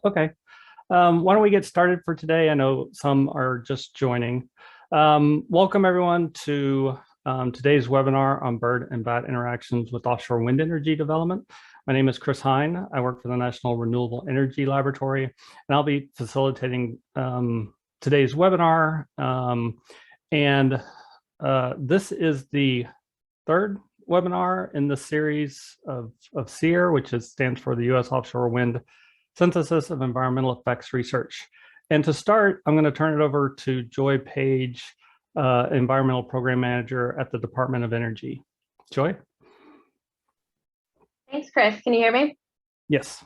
Okay. Why don't we get started for today? I know some are just joining. Welcome everyone to today's webinar on bird and bat interactions with offshore wind energy development. My name is Chris Hine. I work for the National Renewable Energy Laboratory, and I'll be facilitating today's webinar. This is the third webinar in the series of SEER, which stands for the U.S. Offshore Wind Synthesis of Environmental Effects Research. And to start, I'm going to turn it over to Joy Page, Environmental Program Manager at the Department of Energy. Joy? Thanks, Chris. Can you hear me? Yes.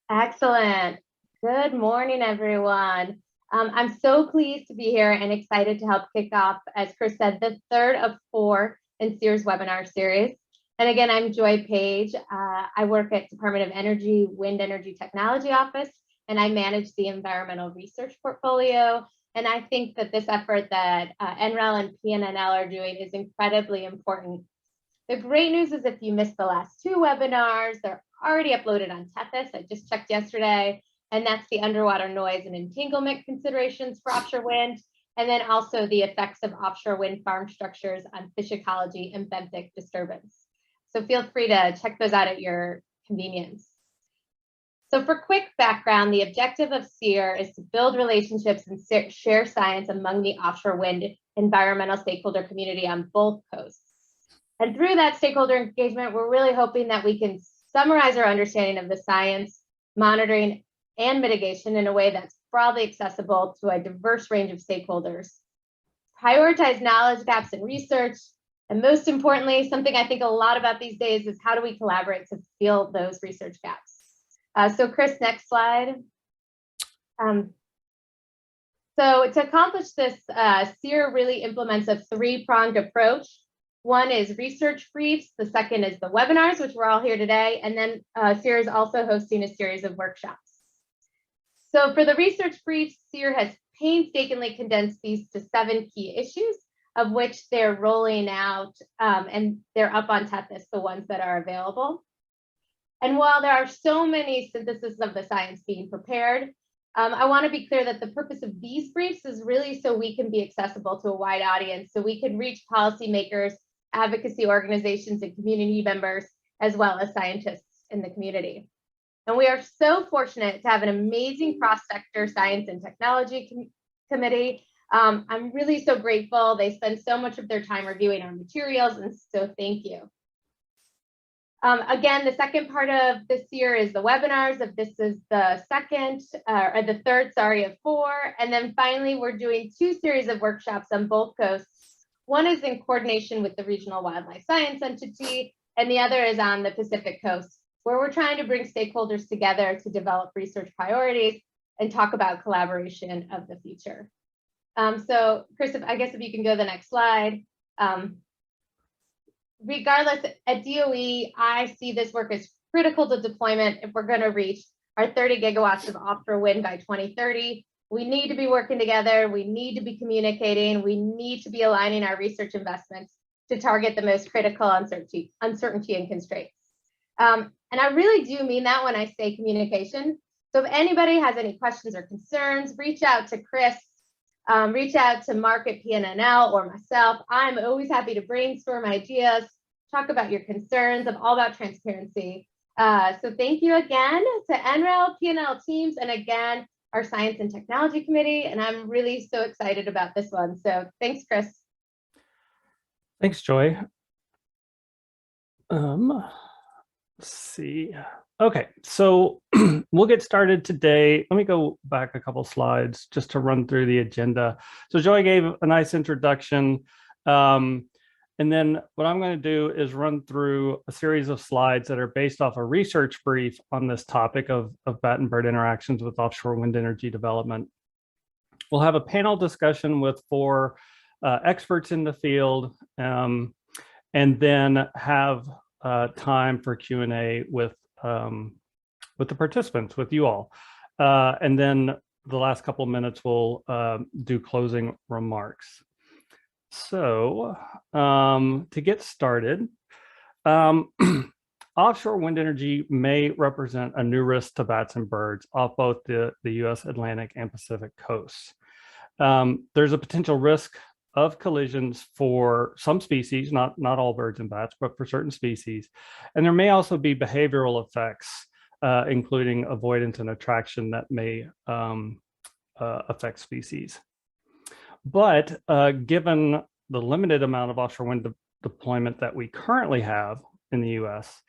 Excellent. Good morning, everyone. I'm so pleased to be here and excited to help kick off, as Chris said, the third of 4 in SEER's webinar series. And again, I'm Joy Page. I work at Department of Energy Wind Energy Technology Office, and I manage the environmental research portfolio. And I think that this effort that NREL and PNNL are doing is incredibly important. The great news is if you missed the last 2 webinars, they're already uploaded on Tethys. I just checked yesterday, and that's the underwater noise and entanglement considerations for offshore wind, and then also the effects of offshore wind farm structures on fish ecology and benthic disturbance. So feel free to check those out at your convenience. So for quick background, the objective of SEER is to build relationships and share science among the offshore wind environmental stakeholder community on both coasts. And through that stakeholder engagement, we're really hoping that we can summarize our understanding of the science, monitoring, and mitigation in a way that's broadly accessible to a diverse range of stakeholders, prioritize knowledge gaps in research, and most importantly, something I think a lot about these days is how do we collaborate to fill those research gaps? So Chris, next slide. So to accomplish this, SEER really implements a 3-pronged approach. One is research briefs, the second is the webinars, which we're all here today, and then SEER is also hosting a series of workshops. So for the research briefs, SEER has painstakingly condensed these to 7 key issues, of which they're rolling out, and they're up on Tethys, the ones that are available. And while there are so many syntheses of the science being prepared, I want to be clear that the purpose of these briefs is really so we can be accessible to a wide audience, so we can reach policymakers, advocacy organizations, and community members, as well as scientists in the community. And we are so fortunate to have an amazing cross-sector science and technology committee. I'm really so grateful. They spend so much of their time reviewing our materials, and so thank you. Again, the second part of this year is the webinars. This is the third, of 4. And then finally, we're doing 2 series of workshops on both coasts. One is in coordination with the Regional Wildlife Science Entity, and the other is on the Pacific Coast, where we're trying to bring stakeholders together to develop research priorities and talk about collaboration of the future. So Chris, I guess if you can go to the next slide. Regardless, at DOE, I see this work as critical to deployment if we're going to reach our 30 gigawatts of offshore wind by 2030. We need to be working together. We need to be communicating. We need to be aligning our research investments to target the most critical uncertainty and constraints. And I really do mean that when I say communication. So if anybody has any questions or concerns, reach out to Chris. Reach out to Mark at PNNL or myself. I'm always happy to brainstorm ideas, talk about your concerns. I'm all about transparency. So thank you again to NREL, PNNL teams, and again, our Science and Technology Committee. And I'm really so excited about this one. So thanks, Chris. Thanks, Joy. Let's see. Okay, so we'll get started today. Let me go back a couple slides just to run through the agenda. So Joy gave a nice introduction. And then what I'm going to do is run through a series of slides that are based off a research brief on this topic of bat and bird interactions with offshore wind energy development. We'll have a panel discussion with 4 experts in the field, and then have time for Q&A with the participants, with you all. And then the last couple of minutes, we'll do closing remarks. So to get started, offshore wind energy may represent a new risk to bats and birds off both the US Atlantic and Pacific coasts. There's a potential risk of collisions for some species, not all birds and bats, but for certain species. And there may also be behavioral effects, including avoidance and attraction that may affect species. But given the limited amount of offshore wind deployment that we currently have in the US,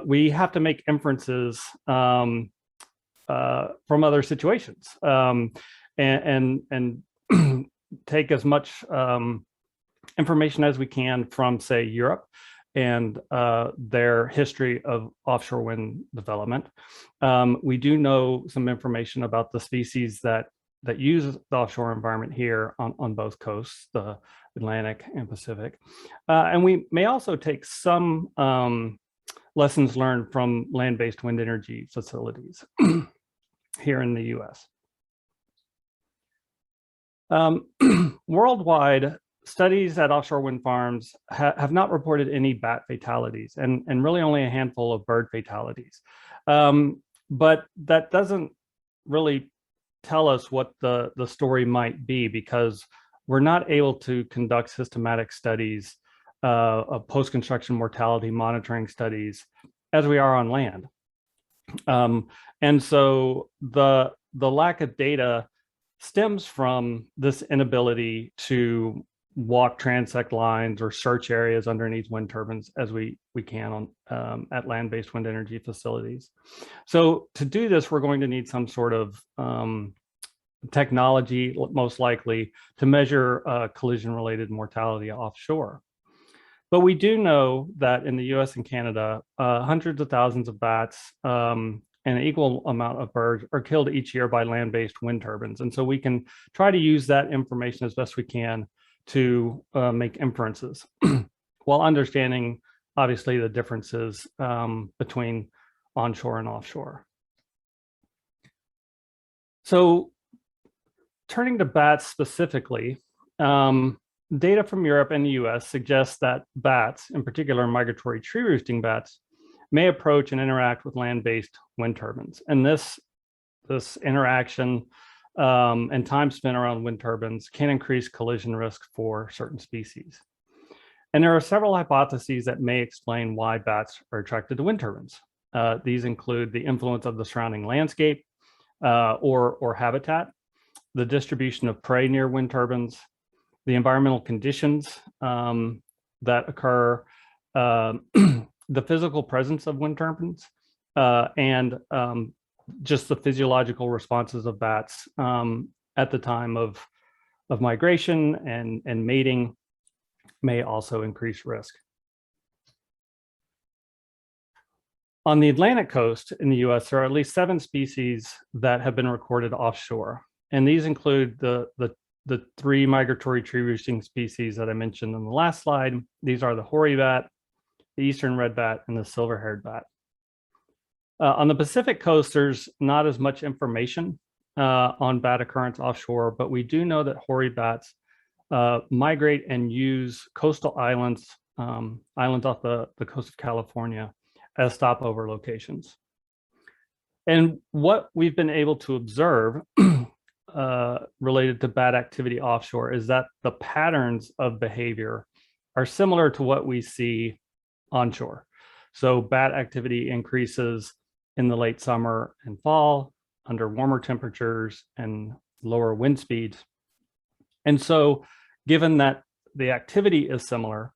we have to make inferences from other situations and take as much information as we can from, say, Europe and their history of offshore wind development. We do know some information about the species that use the offshore environment here on both coasts, the Atlantic and Pacific. And we may also take some lessons learned from land-based wind energy facilities here in the US. Worldwide, studies at offshore wind farms have not reported any bat fatalities and really only a handful of bird fatalities. But that doesn't really tell us what the story might be, because we're not able to conduct systematic studies of post-construction mortality monitoring studies as we are on land. And so the lack of data stems from this inability to walk transect lines or search areas underneath wind turbines as we can on at land-based wind energy facilities. So to do this, we're going to need some sort of technology, most likely, to measure collision-related mortality offshore. But we do know that in the US and Canada, hundreds of thousands of bats and an equal amount of birds are killed each year by land-based wind turbines. And so we can try to use that information as best we can to make inferences while understanding, obviously, the differences between onshore and offshore. So turning to bats specifically, data from Europe and the US suggests that bats, in particular migratory tree roosting bats, may approach and interact with land-based wind turbines. And this interaction and time spent around wind turbines can increase collision risk for certain species. And there are several hypotheses that may explain why bats are attracted to wind turbines. These include the influence of the surrounding landscape or habitat, the distribution of prey near wind turbines, the environmental conditions that occur, the physical presence of wind turbines, and just the physiological responses of bats at the time of migration and mating may also increase risk. On the Atlantic coast in the US, there are at least 7 species that have been recorded offshore. And these include the 3 migratory tree roosting species that I mentioned on the last slide. These are the hoary bat, the eastern red bat, and the silver-haired bat. On the Pacific coast, there's not as much information on bat occurrence offshore, but we do know that hoary bats migrate and use coastal islands, islands off the coast of California, as stopover locations. And what we've been able to observe related to bat activity offshore is that the patterns of behavior are similar to what we see onshore. So bat activity increases in the late summer and fall under warmer temperatures and lower wind speeds. And so given that the activity is similar,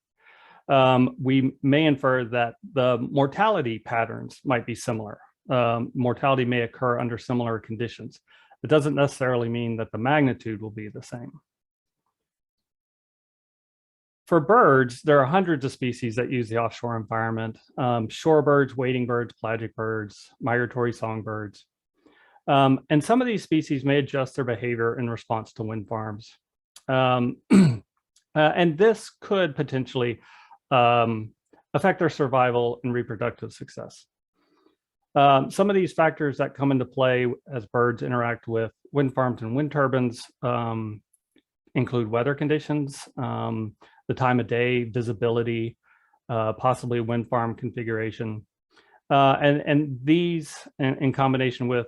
we may infer that the mortality patterns might be similar. Mortality may occur under similar conditions. It doesn't necessarily mean that the magnitude will be the same. For birds, there are hundreds of species that use the offshore environment: shorebirds, wading birds, pelagic birds, migratory songbirds. And some of these species may adjust their behavior in response to wind farms. And this could potentially affect their survival and reproductive success. Some of these factors that come into play as birds interact with wind farms and wind turbines include weather conditions, the time of day, visibility, possibly wind farm configuration. And these, in combination with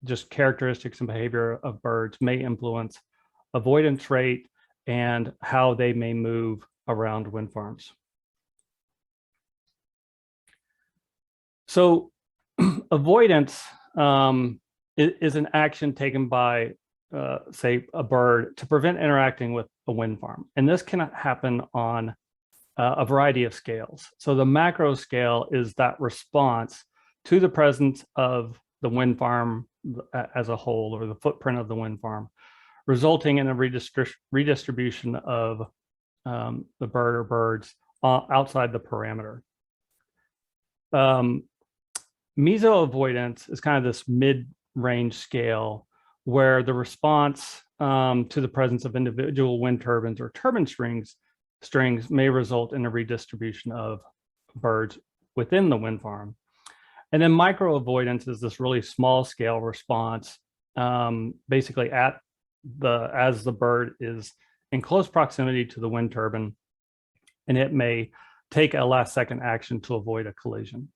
just characteristics and behavior of birds, may influence avoidance rate and how they may move around wind farms. So avoidance is an action taken by, say, a bird to prevent interacting with a wind farm. And this can happen on a variety of scales. So the macro scale is that response to the presence of the wind farm as a whole, or the footprint of the wind farm, resulting in a redistribution of the bird or birds outside the parameter. Meso-avoidance is kind of this mid-range scale where the response to the presence of individual wind turbines or turbine strings may result in a redistribution of birds within the wind farm. And then micro-avoidance is this really small scale response, basically as the bird is in close proximity to the wind turbine, and it may take a last second action to avoid a collision.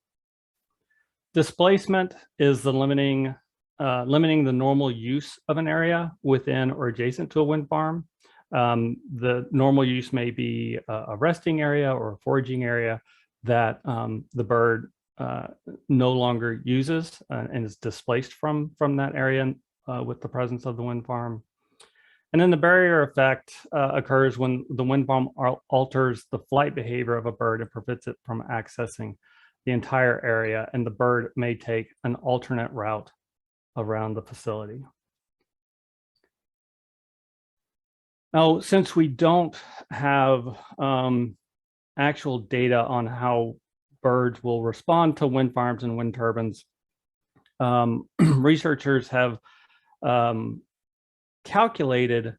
Displacement is the limiting the normal use of an area within or adjacent to a wind farm. The normal use may be a resting area or a foraging area that the bird no longer uses and is displaced from that area with the presence of the wind farm. And then the barrier effect occurs when the wind farm alters the flight behavior of a bird and prevents it from accessing the entire area, and the bird may take an alternate route around the facility. Now, since we don't have actual data on how birds will respond to wind farms and wind turbines, researchers have calculated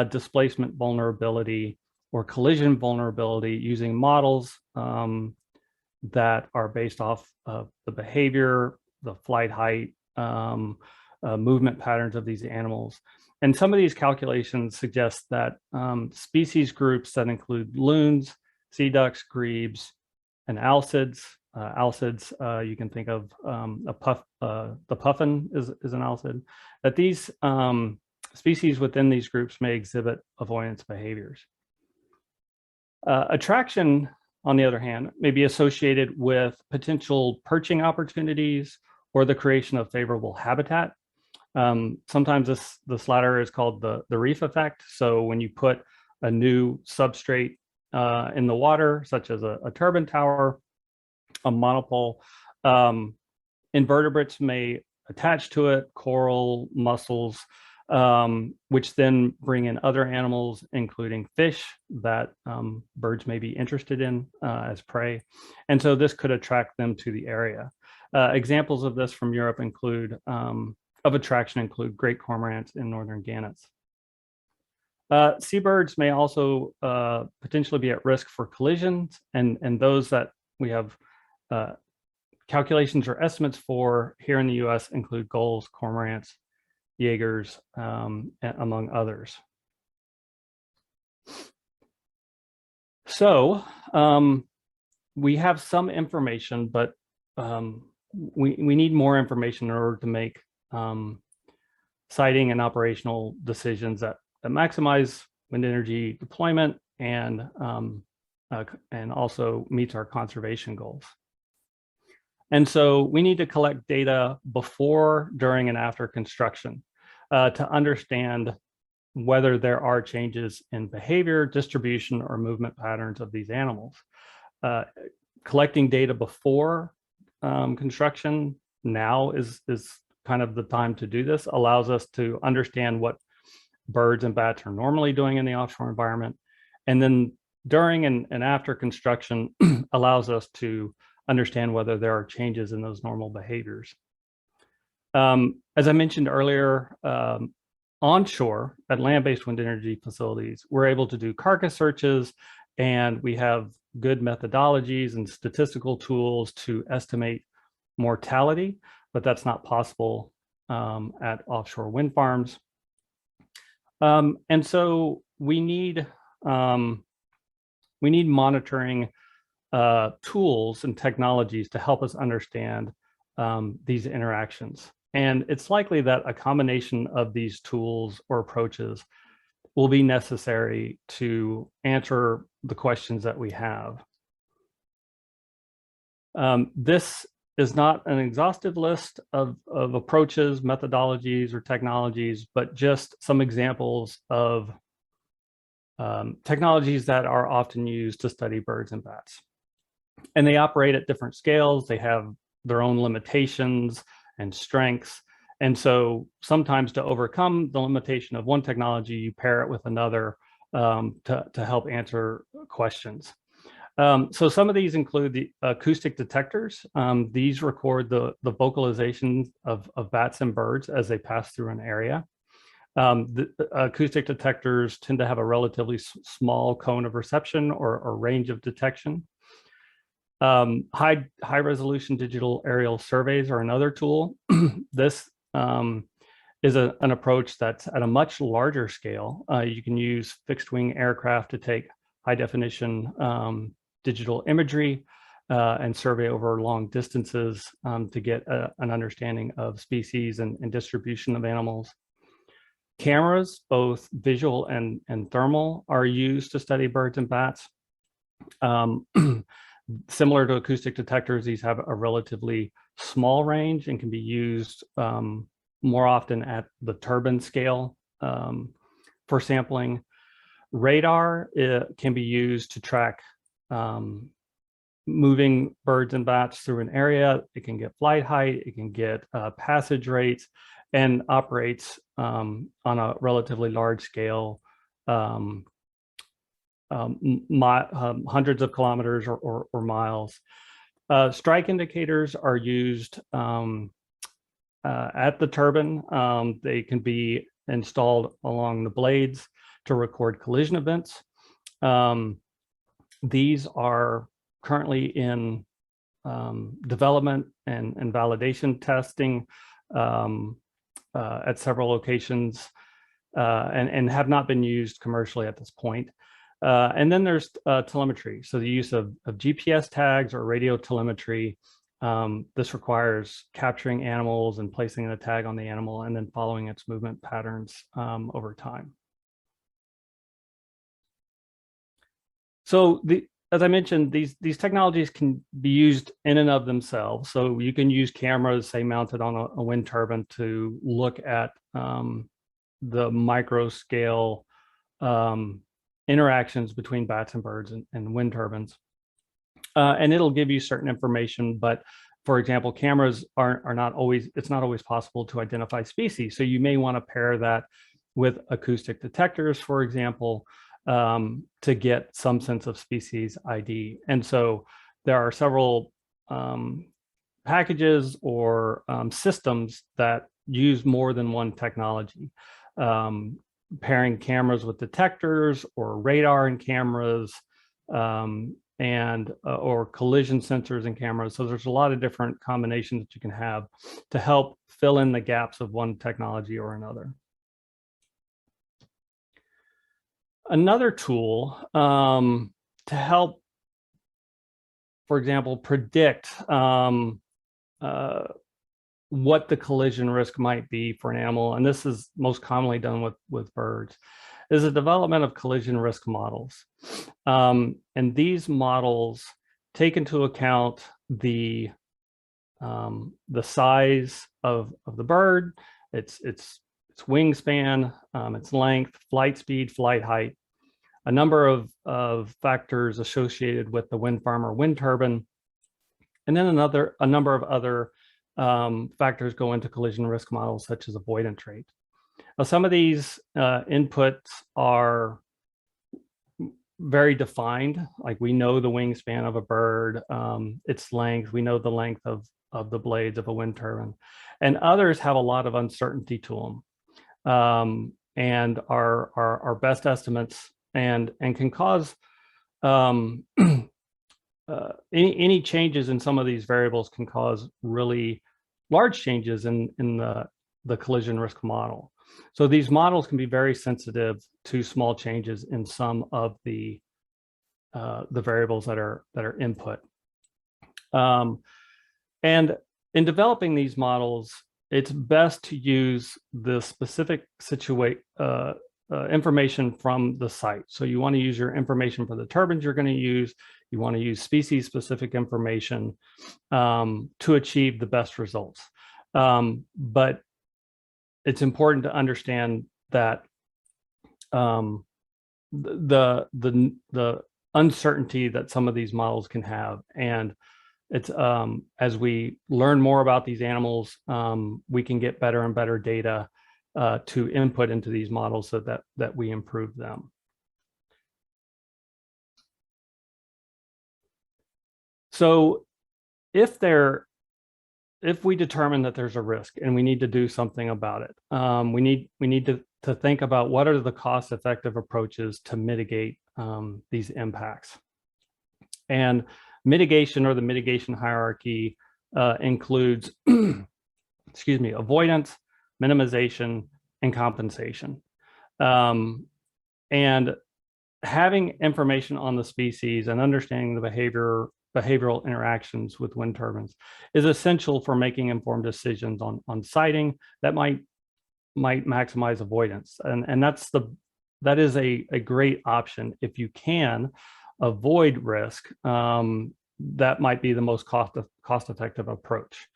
displacement vulnerability or collision vulnerability using models that are based off of the behavior, the flight height, movement patterns of these animals. And some of these calculations suggest that species groups that include loons, sea ducks, grebes, and alcids. Alcids, you can think of the puffin is an alcid, that these species within these groups may exhibit avoidance behaviors. Attraction, on the other hand, may be associated with potential perching opportunities or the creation of favorable habitat. Sometimes this latter is called the reef effect. So when you put a new substrate in the water, such as a turbine tower, a monopole, invertebrates may attach to it, coral, mussels, which then bring in other animals, including fish that birds may be interested in as prey. And so this could attract them to the area. Examples of this from Europe include, of attraction include great cormorants and northern gannets. Seabirds may also potentially be at risk for collisions, and those that we have calculations or estimates for here in the US include gulls, cormorants, Jaegers, among others. So we have some information, but we need more information in order to make siting and operational decisions that maximize wind energy deployment and also meets our conservation goals. And so we need to collect data before, during, and after construction to understand whether there are changes in behavior, distribution, or movement patterns of these animals. Collecting data before construction now is kind of the time to do this, allows us to understand what birds and bats are normally doing in the offshore environment. And then during and after construction allows us to understand whether there are changes in those normal behaviors. As I mentioned earlier, onshore at land-based wind energy facilities, we're able to do carcass searches, and we have good methodologies and statistical tools to estimate mortality, but that's not possible at offshore wind farms. And so we need we need monitoring tools and technologies to help us understand these interactions. And it's likely that a combination of these tools or approaches will be necessary to answer the questions that we have. This is not an exhaustive list of approaches, methodologies, or technologies, but just some examples of technologies that are often used to study birds and bats. And they operate at different scales. They have their own limitations and strengths. And so sometimes to overcome the limitation of one technology, you pair it with another to help answer questions. So some of these include the acoustic detectors. These record the vocalization of bats and birds as they pass through an area. The acoustic detectors tend to have a relatively small cone of reception or range of detection. High resolution digital aerial surveys are another tool. This is an approach that's at a much larger scale. You can use fixed wing aircraft to take high definition digital imagery and survey over long distances to get an understanding of species and distribution of animals. Cameras, both visual and thermal, are used to study birds and bats. Similar to acoustic detectors, these have a relatively small range and can be used more often at the turbine scale for sampling. Radar can be used to track moving birds and bats through an area. It can get flight height, it can get passage rates, and operates on a relatively large scale, hundreds of kilometers or miles. Strike indicators are used at the turbine. They can be installed along the blades to record collision events. These are currently in development and validation testing at several locations and have not been used commercially at this point. And then there's telemetry. So the use of GPS tags or radio telemetry. This requires capturing animals and placing a tag on the animal and then following its movement patterns over time. So as I mentioned, these technologies can be used in and of themselves. So you can use cameras, say, mounted on a wind turbine to look at the micro scale interactions between bats and birds and wind turbines. And it'll give you certain information, but for example, cameras are not always, it's not always possible to identify species. So you may want to pair that with acoustic detectors, for example, to get some sense of species ID. And so there are several packages or systems that use more than one technology. Pairing cameras with detectors or radar and cameras, and or collision sensors and cameras. So there's a lot of different combinations that you can have to help fill in the gaps of one technology or another. Another tool to help, for example, predict what the collision risk might be for an animal, and this is most commonly done with birds, is the development of collision risk models. And these models take into account the size of the bird, its wingspan, its length, flight speed, flight height, a number of factors associated with the wind farm or wind turbine, and then a number of other factors go into collision risk models, such as avoidance rate. Now, some of these inputs are very defined, like we know the wingspan of a bird, its length, we know the length of the blades of a wind turbine, and others have a lot of uncertainty to them and are best estimates and can cause any changes in some of these variables can cause really large changes in the collision risk model. So these models can be very sensitive to small changes in some of the the variables that are input. And in developing these models, it's best to use the specific information from the site. So you want to use your information for the turbines you're going to use. You want to use species-specific information to achieve the best results. But it's important to understand that the uncertainty that some of these models can have, and it's as we learn more about these animals, we can get better and better data to input into these models so that we improve them. So if we determine that there's a risk and we need to do something about it, we need to think about what are the cost-effective approaches to mitigate these impacts. And mitigation, or the mitigation hierarchy, includes excuse me, avoidance, minimization, and compensation. And having information on the species and understanding the behavioral interactions with wind turbines is essential for making informed decisions on siting that might maximize avoidance. And that is a great option. If you can avoid risk, that might be the most cost-effective approach.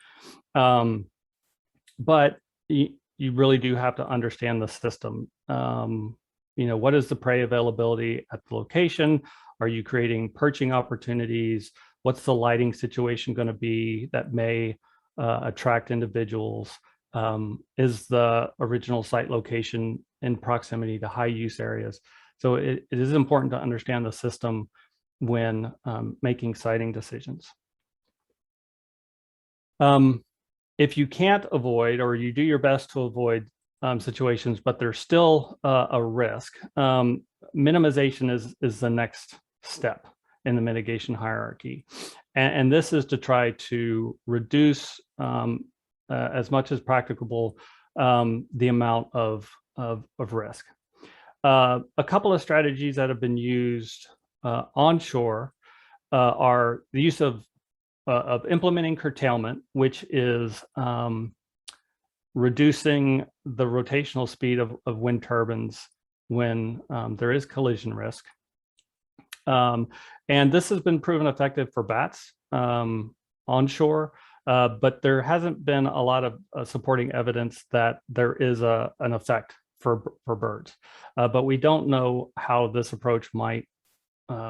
But you really do have to understand the system. What is the prey availability at the location? Are you creating perching opportunities? What's the lighting situation going to be that may attract individuals? Is the original site location in proximity to high use areas? So it is important to understand the system when making siting decisions. If you can't avoid, or you do your best to avoid situations, but there's still a risk, minimization is the next step in the mitigation hierarchy. And this is to try to reduce as much as practicable the amount of risk. A couple of strategies that have been used onshore are the use of implementing curtailment, which is reducing the rotational speed of wind turbines when there is collision risk. And this has been proven effective for bats onshore, but there hasn't been a lot of supporting evidence that there is an effect for birds. But we don't know how this approach might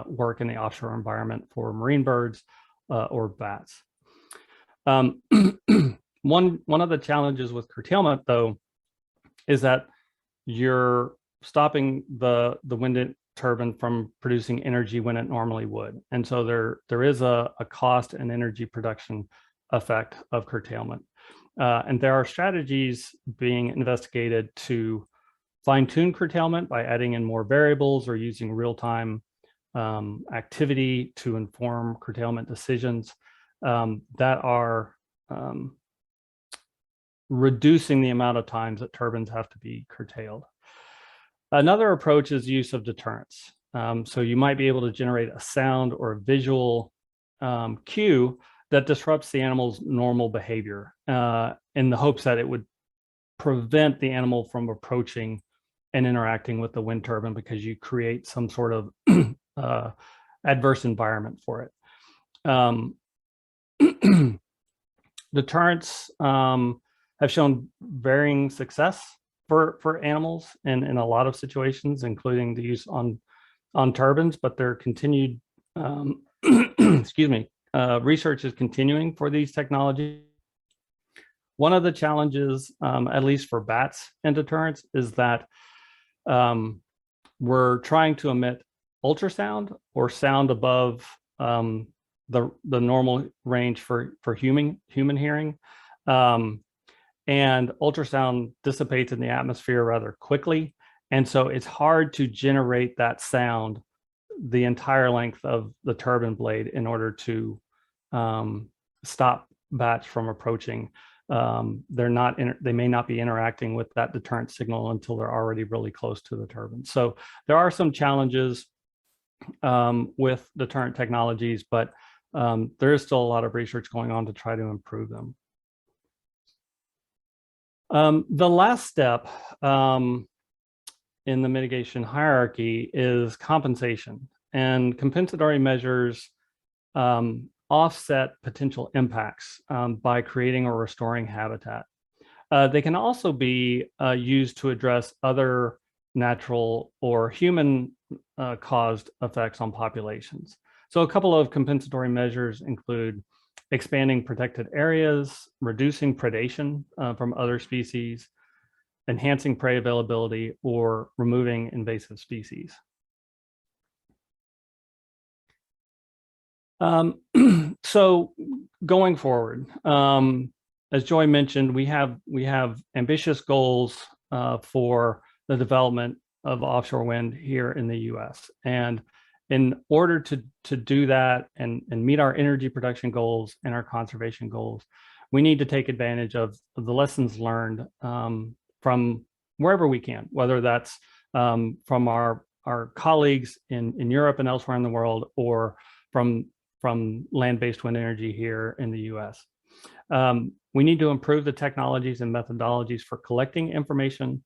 work in the offshore environment for marine birds or bats. One of the challenges with curtailment, though, is that you're stopping the wind turbine from producing energy when it normally would. And so there is a cost and energy production effect of curtailment. And there are strategies being investigated to fine-tune curtailment by adding in more variables or using real-time activity to inform curtailment decisions that are reducing the amount of times that turbines have to be curtailed. Another approach is use of deterrence. So you might be able to generate a sound or a visual cue that disrupts the animal's normal behavior in the hopes that it would prevent the animal from approaching and interacting with the wind turbine, because you create some sort of adverse environment for it. Deterrents have shown varying success for animals in a lot of situations, including the use on turbines, but their continued excuse me, research is continuing for these technologies. One of the challenges, at least for bats and deterrents, is that we're trying to emit ultrasound or sound above the normal range for human hearing. And ultrasound dissipates in the atmosphere rather quickly. And so it's hard to generate that sound the entire length of the turbine blade in order to stop bats from approaching. They may not be interacting with that deterrent signal until they're already really close to the turbine. So there are some challenges with deterrent technologies, but there is still a lot of research going on to try to improve them. The last step in the mitigation hierarchy is compensation, and compensatory measures offset potential impacts by creating or restoring habitat. They can also be used to address other natural or human caused effects on populations. So a couple of compensatory measures include expanding protected areas, reducing predation from other species, enhancing prey availability, or removing invasive species. So going forward, as Joy mentioned, we have ambitious goals for the development of offshore wind here in the U.S. And in order to do that and meet our energy production goals and our conservation goals, we need to take advantage of the lessons learned from wherever we can, whether that's from our colleagues in Europe and elsewhere in the world, or from land-based wind energy here in the US. We need to improve the technologies and methodologies for collecting information.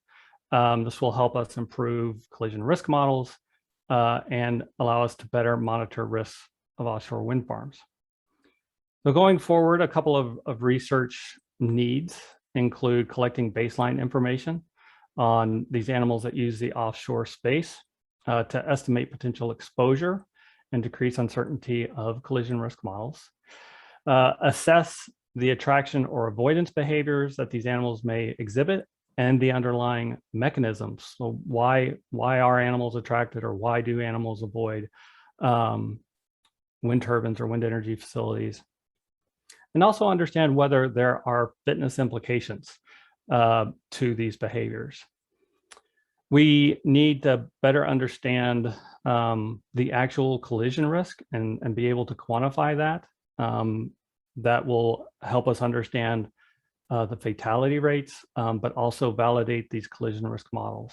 This will help us improve collision risk models and allow us to better monitor risks of offshore wind farms. So going forward, a couple of research needs include collecting baseline information on these animals that use the offshore space to estimate potential exposure and decrease uncertainty of collision risk models. Assess the attraction or avoidance behaviors that these animals may exhibit and the underlying mechanisms. So why are animals attracted, or why do animals avoid wind turbines or wind energy facilities? And also understand whether there are fitness implications to these behaviors. We need to better understand the actual collision risk and be able to quantify that. That will help us understand the fatality rates, but also validate these collision risk models.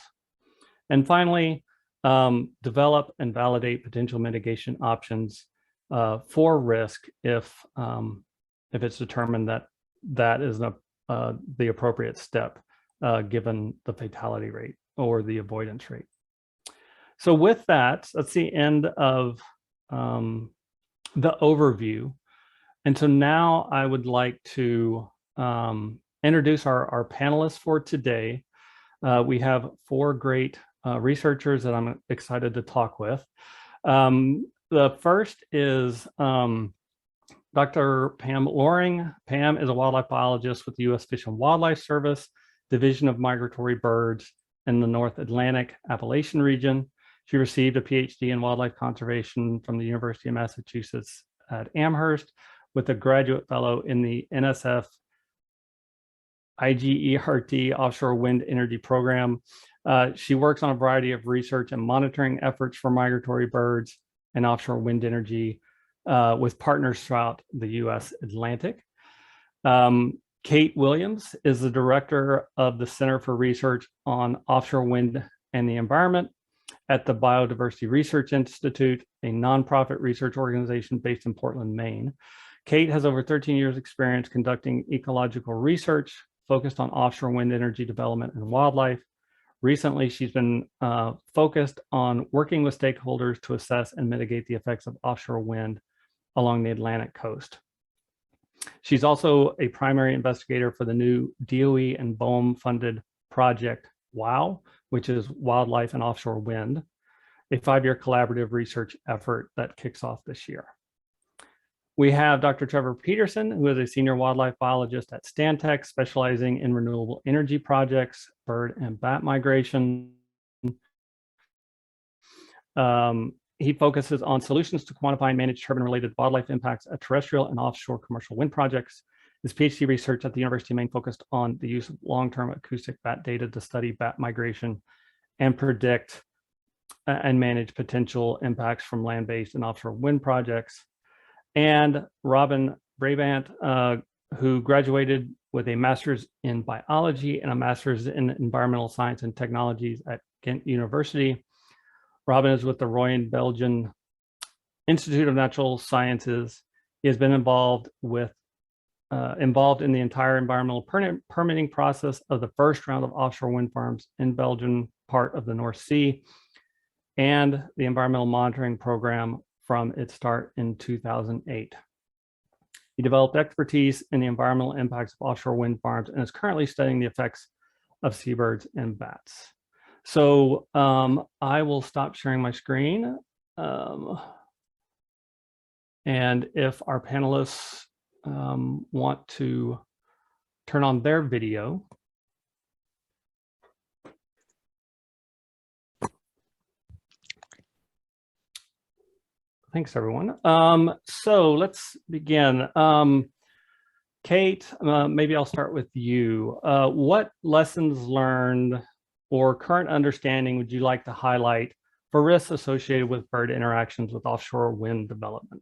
And finally, develop and validate potential mitigation options for risk if it's determined that that is the appropriate step given the fatality rate or the avoidance rate. So with that, that's the end of the overview. And so now I would like to introduce our panelists for today. We have four great researchers that I'm excited to talk with. The first is Dr. Pam Loring. Pam is a wildlife biologist with the U.S. Fish and Wildlife Service, Division of Migratory Birds in the North Atlantic Appalachian region. She received a PhD in wildlife conservation from the University of Massachusetts at Amherst, with a graduate fellow in the NSF IGERT offshore wind energy program. She works on a variety of research and monitoring efforts for migratory birds and offshore wind energy with partners throughout the US Atlantic. Kate Williams is the director of the Center for Research on Offshore Wind and the Environment at the Biodiversity Research Institute, a nonprofit research organization based in Portland, Maine. Kate has over 13 years experience conducting ecological research focused on offshore wind energy development and wildlife. Recently, she's been focused on working with stakeholders to assess and mitigate the effects of offshore wind along the Atlantic coast. She's also a primary investigator for the new DOE and BOEM funded project WOW, which is Wildlife and Offshore Wind, a 5-year collaborative research effort that kicks off this year. We have Dr. Trevor Peterson, who is a senior wildlife biologist at Stantec, specializing in renewable energy projects, bird and bat migration. He focuses on solutions to quantify and manage turbine-related wildlife impacts at terrestrial and offshore commercial wind projects. His PhD research at the University of Maine focused on the use of long-term acoustic bat data to study bat migration and predict and manage potential impacts from land-based and offshore wind projects. And Robin Brabant, who graduated with a master's in biology and a master's in environmental science and technologies at Ghent University. Robin is with the Royan Belgian Institute of Natural Sciences. He has been involved in the entire environmental permitting process of the first round of offshore wind farms in Belgian part of the North Sea and the environmental monitoring program from its start in 2008. He developed expertise in the environmental impacts of offshore wind farms and is currently studying the effects of seabirds and bats. So I will stop sharing my screen. And if our panelists want to turn on their video. Thanks, everyone. So let's begin. Kate, maybe I'll start with you. What lessons learned or current understanding would you like to highlight for risks associated with bird interactions with offshore wind development?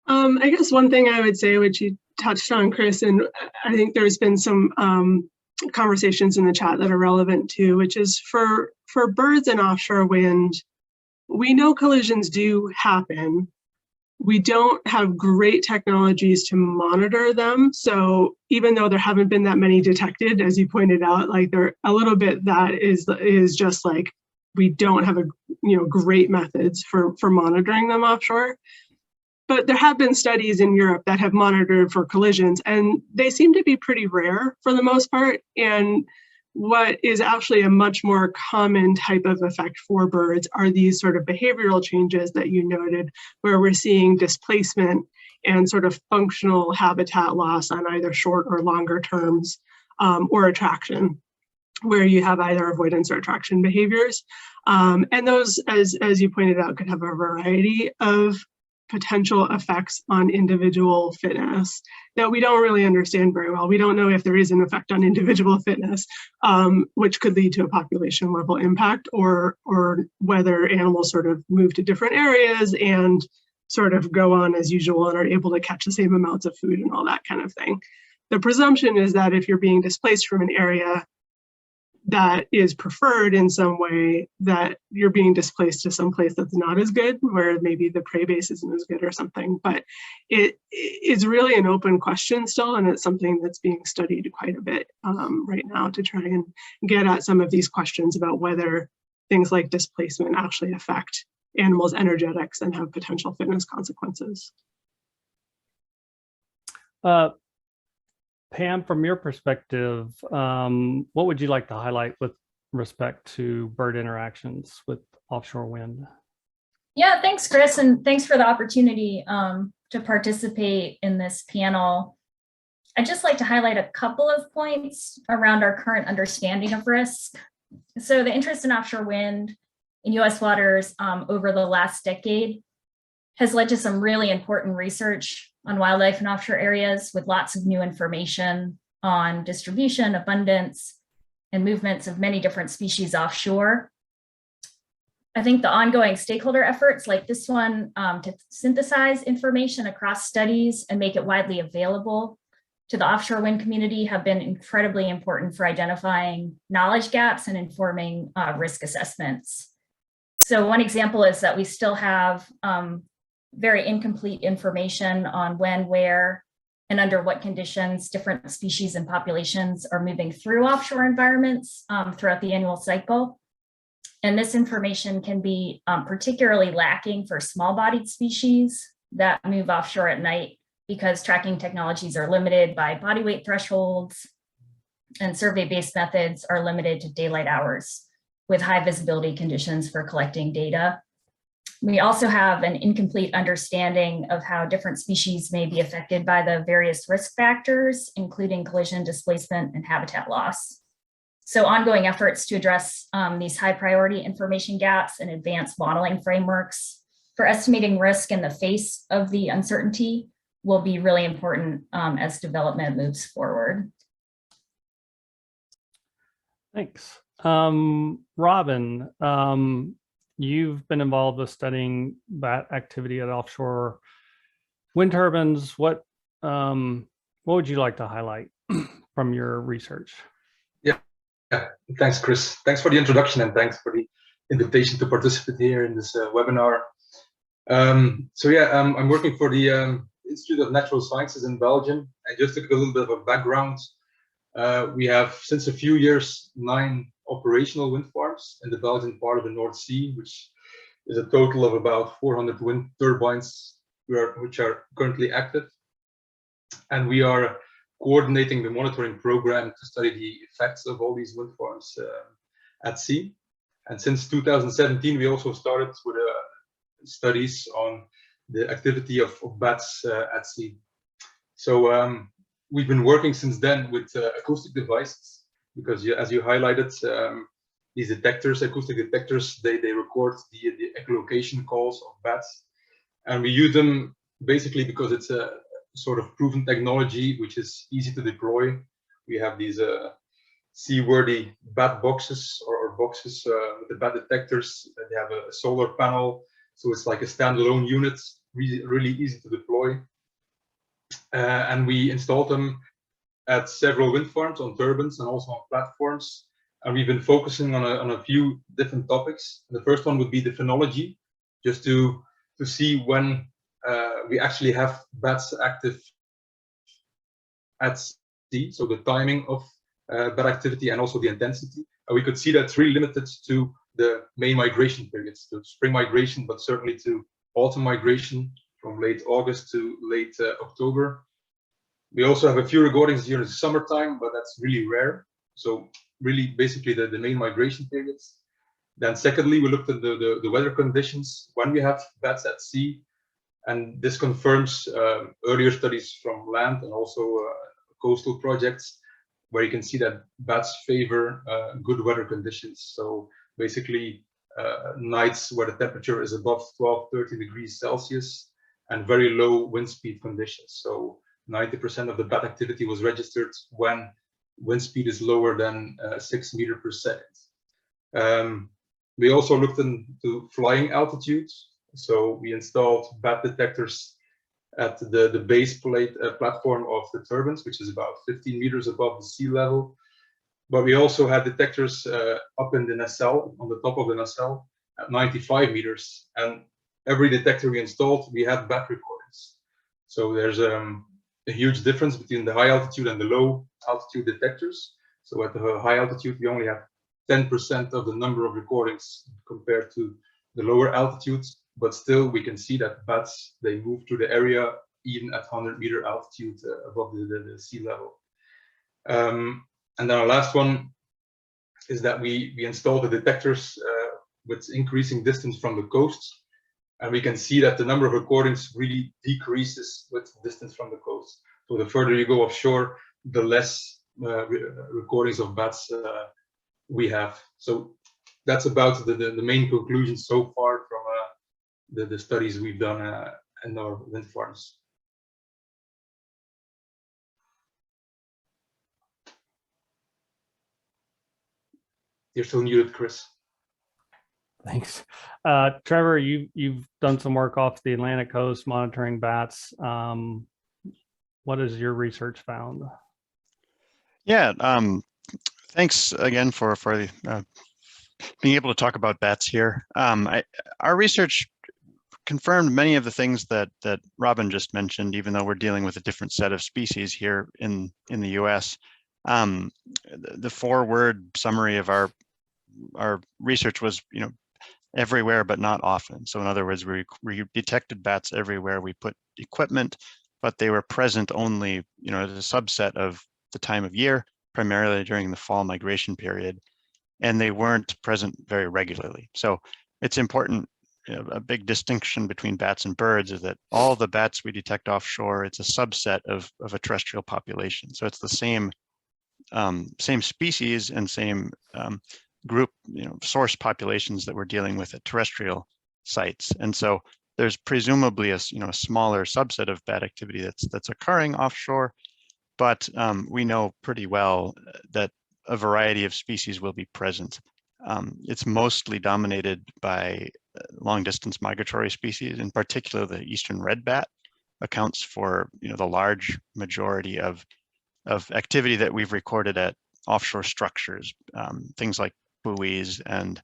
I guess one thing I would say, which you touched on, Chris, and I think there's been some conversations in the chat that are relevant too, which is for birds and offshore wind, we know collisions do happen. We don't have great technologies to monitor them. So even though there haven't been that many detected, as you pointed out, like they're a little bit that is just like, we don't have great methods for monitoring them offshore. But there have been studies in Europe that have monitored for collisions, and they seem to be pretty rare for the most part. And what is actually a much more common type of effect for birds are these sort of behavioral changes that you noted, where we're seeing displacement and sort of functional habitat loss on either short or longer terms, or attraction, where you have either avoidance or attraction behaviors. And those, as you pointed out, could have a variety of potential effects on individual fitness that we don't really understand very well. We don't know if there is an effect on individual fitness, which could lead to a population level impact, or whether animals sort of move to different areas and sort of go on as usual and are able to catch the same amounts of food and all that kind of thing. The presumption is that if you're being displaced from an area that is preferred in some way, that you're being displaced to some place that's not as good, where maybe the prey base isn't as good or something. But it is really an open question still, and it's something that's being studied quite a bit right now to try and get at some of these questions about whether things like displacement actually affect animals' energetics and have potential fitness consequences. Pam, from your perspective, what would you like to highlight with respect to bird interactions with offshore wind? Yeah, thanks, Chris, and thanks for the opportunity to participate in this panel. I'd just like to highlight a couple of points around our current understanding of risk. So the interest in offshore wind in US waters over the last decade has led to some really important research on wildlife in offshore areas, with lots of new information on distribution, abundance, and movements of many different species offshore. I think the ongoing stakeholder efforts like this one to synthesize information across studies and make it widely available to the offshore wind community have been incredibly important for identifying knowledge gaps and informing risk assessments. So one example is that we still have very incomplete information on when, where, and under what conditions different species and populations are moving through offshore environments throughout the annual cycle. And this information can be particularly lacking for small-bodied species that move offshore at night, because tracking technologies are limited by body weight thresholds, and survey-based methods are limited to daylight hours with high visibility conditions for collecting data. We also have an incomplete understanding of how different species may be affected by the various risk factors, including collision, displacement, and habitat loss. So ongoing efforts to address these high priority information gaps and advanced modeling frameworks for estimating risk in the face of the uncertainty will be really important as development moves forward. Thanks. Robin, you've been involved with studying that activity at offshore wind turbines. What would you like to highlight from your research? Yeah, Thanks, Chris. Thanks for the introduction and thanks for the invitation to participate here in this webinar. I'm working for the Institute of Natural Sciences in Belgium. And just to give a little bit of a background, we have, since a few years, 9 operational wind farms in the Belgian part of the North Sea, which is a total of about 400 wind turbines which are currently active. And we are coordinating the monitoring program to study the effects of all these wind farms at sea. And since 2017, we also started with studies on the activity of bats at sea. So we've been working since then with acoustic devices, because as you highlighted, these detectors, acoustic detectors, they record the echolocation calls of bats. And we use them basically because it's a sort of proven technology which is easy to deploy. We have these seaworthy bat boxes or boxes with the bat detectors. They have a solar panel, so it's like a standalone unit, really easy to deploy. And we installed them at several wind farms on turbines and also on platforms. And we've been focusing on a few different topics. The first one would be the phenology, just to see when we actually have bats active at sea, so the timing of bat activity and also the intensity. And we could see that's really limited to the main migration periods, to spring migration, but certainly to autumn migration from late August to late October. We also have a few recordings during the summertime, but that's really rare. So really basically the main migration periods. Then secondly, we looked at the weather conditions when we have bats at sea. And this confirms earlier studies from land and also coastal projects, where you can see that bats favor good weather conditions. So basically nights where the temperature is above 12-13 degrees Celsius and very low wind speed conditions. So 90% of the bat activity was registered when wind speed is lower than 6 meters per second. We also looked into flying altitudes. So we installed bat detectors at the base plate platform of the turbines, which is about 15 meters above the sea level. But we also had detectors up in the nacelle, on the top of the nacelle, at 95 meters. And every detector we installed, we had bat recordings. So there's a huge difference between the high altitude and the low altitude detectors. So at the high altitude, we only have 10% of the number of recordings compared to the lower altitudes. But still, we can see that bats, they move through the area even at 100-meter altitude above the sea level. And then our last one is that we installed the detectors with increasing distance from the coast. And we can see that the number of recordings really decreases with distance from the coast. So the further you go offshore, the less recordings of bats we have. So that's about the main conclusion so far from the studies we've done in our wind farms. You're still muted, Chris. Thanks. Trevor, you've done some work off the Atlantic coast monitoring bats. What has your research found? Yeah, thanks again for being able to talk about bats here. Our research confirmed many of the things that Robin just mentioned, even though we're dealing with a different set of species here in the US. The 4-word summary of our research was, everywhere but not often. So in other words, we detected bats everywhere. We put equipment, but they were present only, as a subset of the time of year, primarily during the fall migration period, and they weren't present very regularly. So it's important. A big distinction between bats and birds is that all the bats we detect offshore, it's a subset of a terrestrial population. So it's the same species and same group, source populations that we're dealing with at terrestrial sites. And so there's presumably a smaller subset of bat activity that's occurring offshore, but we know pretty well that a variety of species will be present. It's mostly dominated by long-distance migratory species, in particular the eastern red bat accounts for the large majority of activity that we've recorded at offshore structures, things like buoys and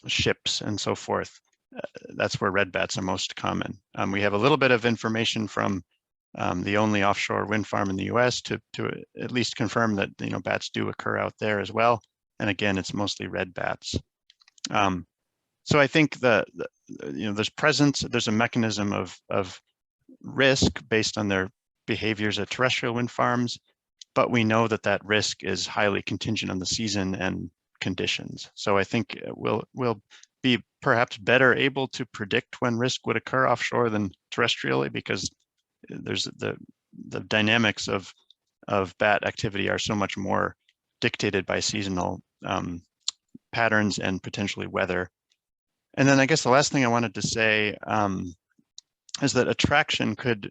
ships and so forth. That's where red bats are most common. We have a little bit of information from the only offshore wind farm in the U.S. to at least confirm that bats do occur out there as well. And again, it's mostly red bats. So I think there's a mechanism of risk based on their behaviors at terrestrial wind farms, but we know that risk is highly contingent on the season and conditions. So I think we'll be perhaps better able to predict when risk would occur offshore than terrestrially, because there's the dynamics of bat activity are so much more dictated by seasonal patterns and potentially weather. And then I guess the last thing I wanted to say is that attraction could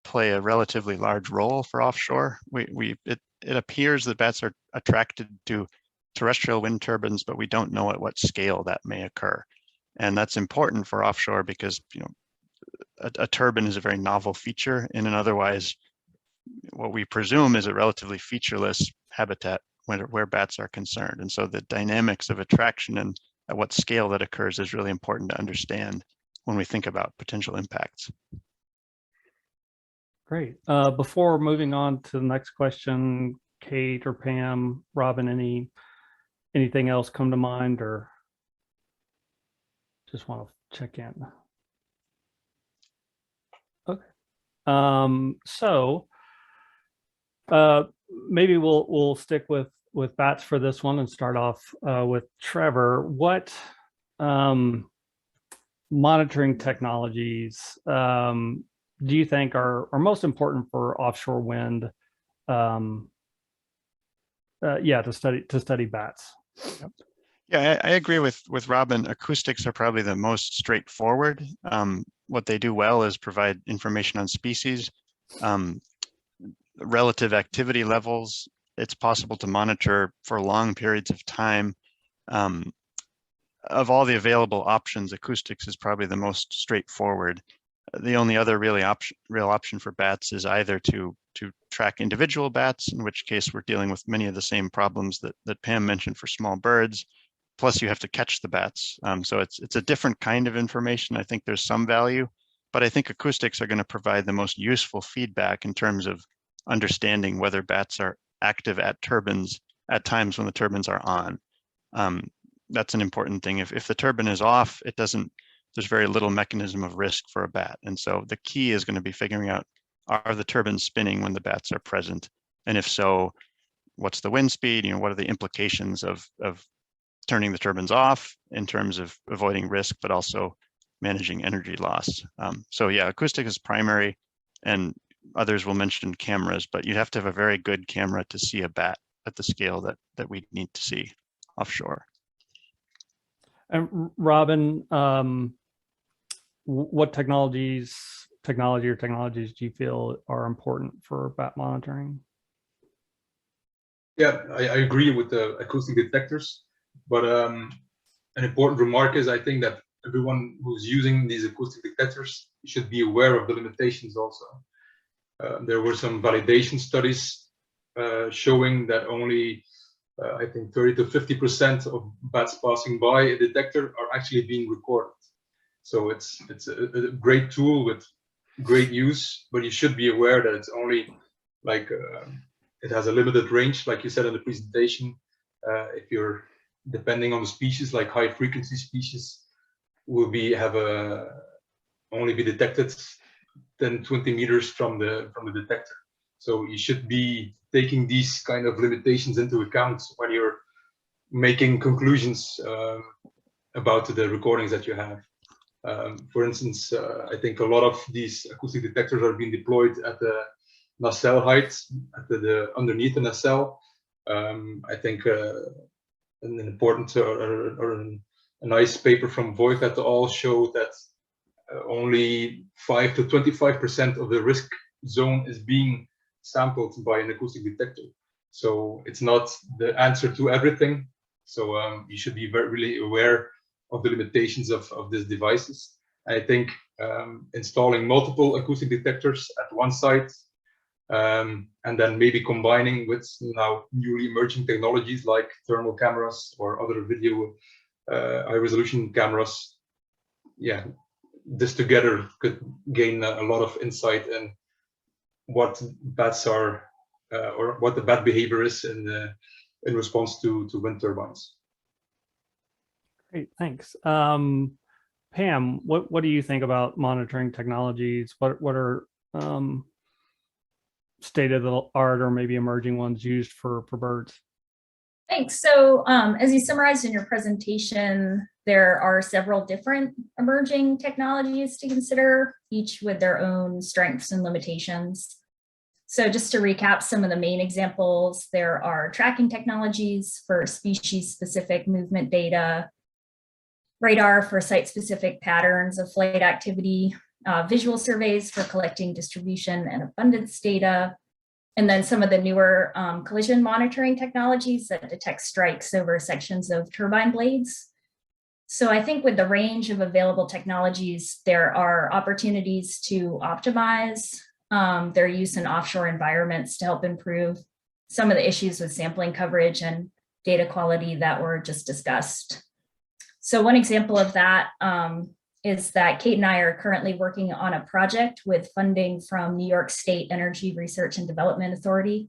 play a relatively large role for offshore. It appears that bats are attracted to terrestrial wind turbines, but we don't know at what scale that may occur. And that's important for offshore because a turbine is a very novel feature in an otherwise what we presume is a relatively featureless habitat where bats are concerned. And so the dynamics of attraction and at what scale that occurs is really important to understand when we think about potential impacts. Great. Before moving on to the next question, Kate or Pam, Robin, anything else come to mind, or just want to check in? Okay. So maybe we'll stick with bats for this one and start off with Trevor. What monitoring technologies do you think are most important for offshore wind? To study bats. Yep. Yeah, I agree with Robin. Acoustics are probably the most straightforward. What they do well is provide information on species, relative activity levels. It's possible to monitor for long periods of time. Of all the available options, acoustics is probably the most straightforward. The only other real option for bats is either to track individual bats, in which case we're dealing with many of the same problems that Pam mentioned for small birds. Plus, you have to catch the bats. So it's a different kind of information. I think there's some value, but I think acoustics are going to provide the most useful feedback in terms of understanding whether bats are active at turbines at times when the turbines are on. That's an important thing. If the turbine is off, there's very little mechanism of risk for a bat. And so the key is going to be figuring out, are the turbines spinning when the bats are present? And if so, what's the wind speed? What are the implications of turning the turbines off in terms of avoiding risk, but also managing energy loss? So yeah, acoustic is primary, and others will mention cameras, but you'd have to have a very good camera to see a bat at the scale that we need to see offshore. And Robin, what technologies do you feel are important for bat monitoring? Yeah, I agree with the acoustic detectors, but an important remark is I think that everyone who's using these acoustic detectors should be aware of the limitations also. There were some validation studies showing that only I think 30 to 50% of bats passing by a detector are actually being recorded. So it's a great tool with great use, but you should be aware that it's only like it has a limited range, like you said in the presentation. If you're depending on the species, like high frequency species, will only be detected 10-20 meters from the detector. So you should be taking these kind of limitations into account when you're making conclusions about the recordings that you have. For instance, I think a lot of these acoustic detectors are being deployed at the nacelle height, underneath the nacelle. I think an important or a nice paper from Voigt et al. Showed that only 5 to 25% of the risk zone is being sampled by an acoustic detector. So it's not the answer to everything. So you should be really aware of the limitations of these devices. I think installing multiple acoustic detectors at one site and then maybe combining with now newly emerging technologies like thermal cameras or other video high resolution cameras. Yeah, this together could gain a lot of insight in what bats are or what the bat behavior is in response to wind turbines. Great, thanks. Pam, what do you think about monitoring technologies? What are state of the art or maybe emerging ones used for birds? Thanks. So as you summarized in your presentation, there are several different emerging technologies to consider, each with their own strengths and limitations. So just to recap some of the main examples, there are tracking technologies for species-specific movement data, radar for site-specific patterns of flight activity, visual surveys for collecting distribution and abundance data, and then some of the newer collision monitoring technologies that detect strikes over sections of turbine blades. So I think with the range of available technologies, there are opportunities to optimize their use in offshore environments to help improve some of the issues with sampling coverage and data quality that were just discussed. So one example of that is that Kate and I are currently working on a project with funding from New York State Energy Research and Development Authority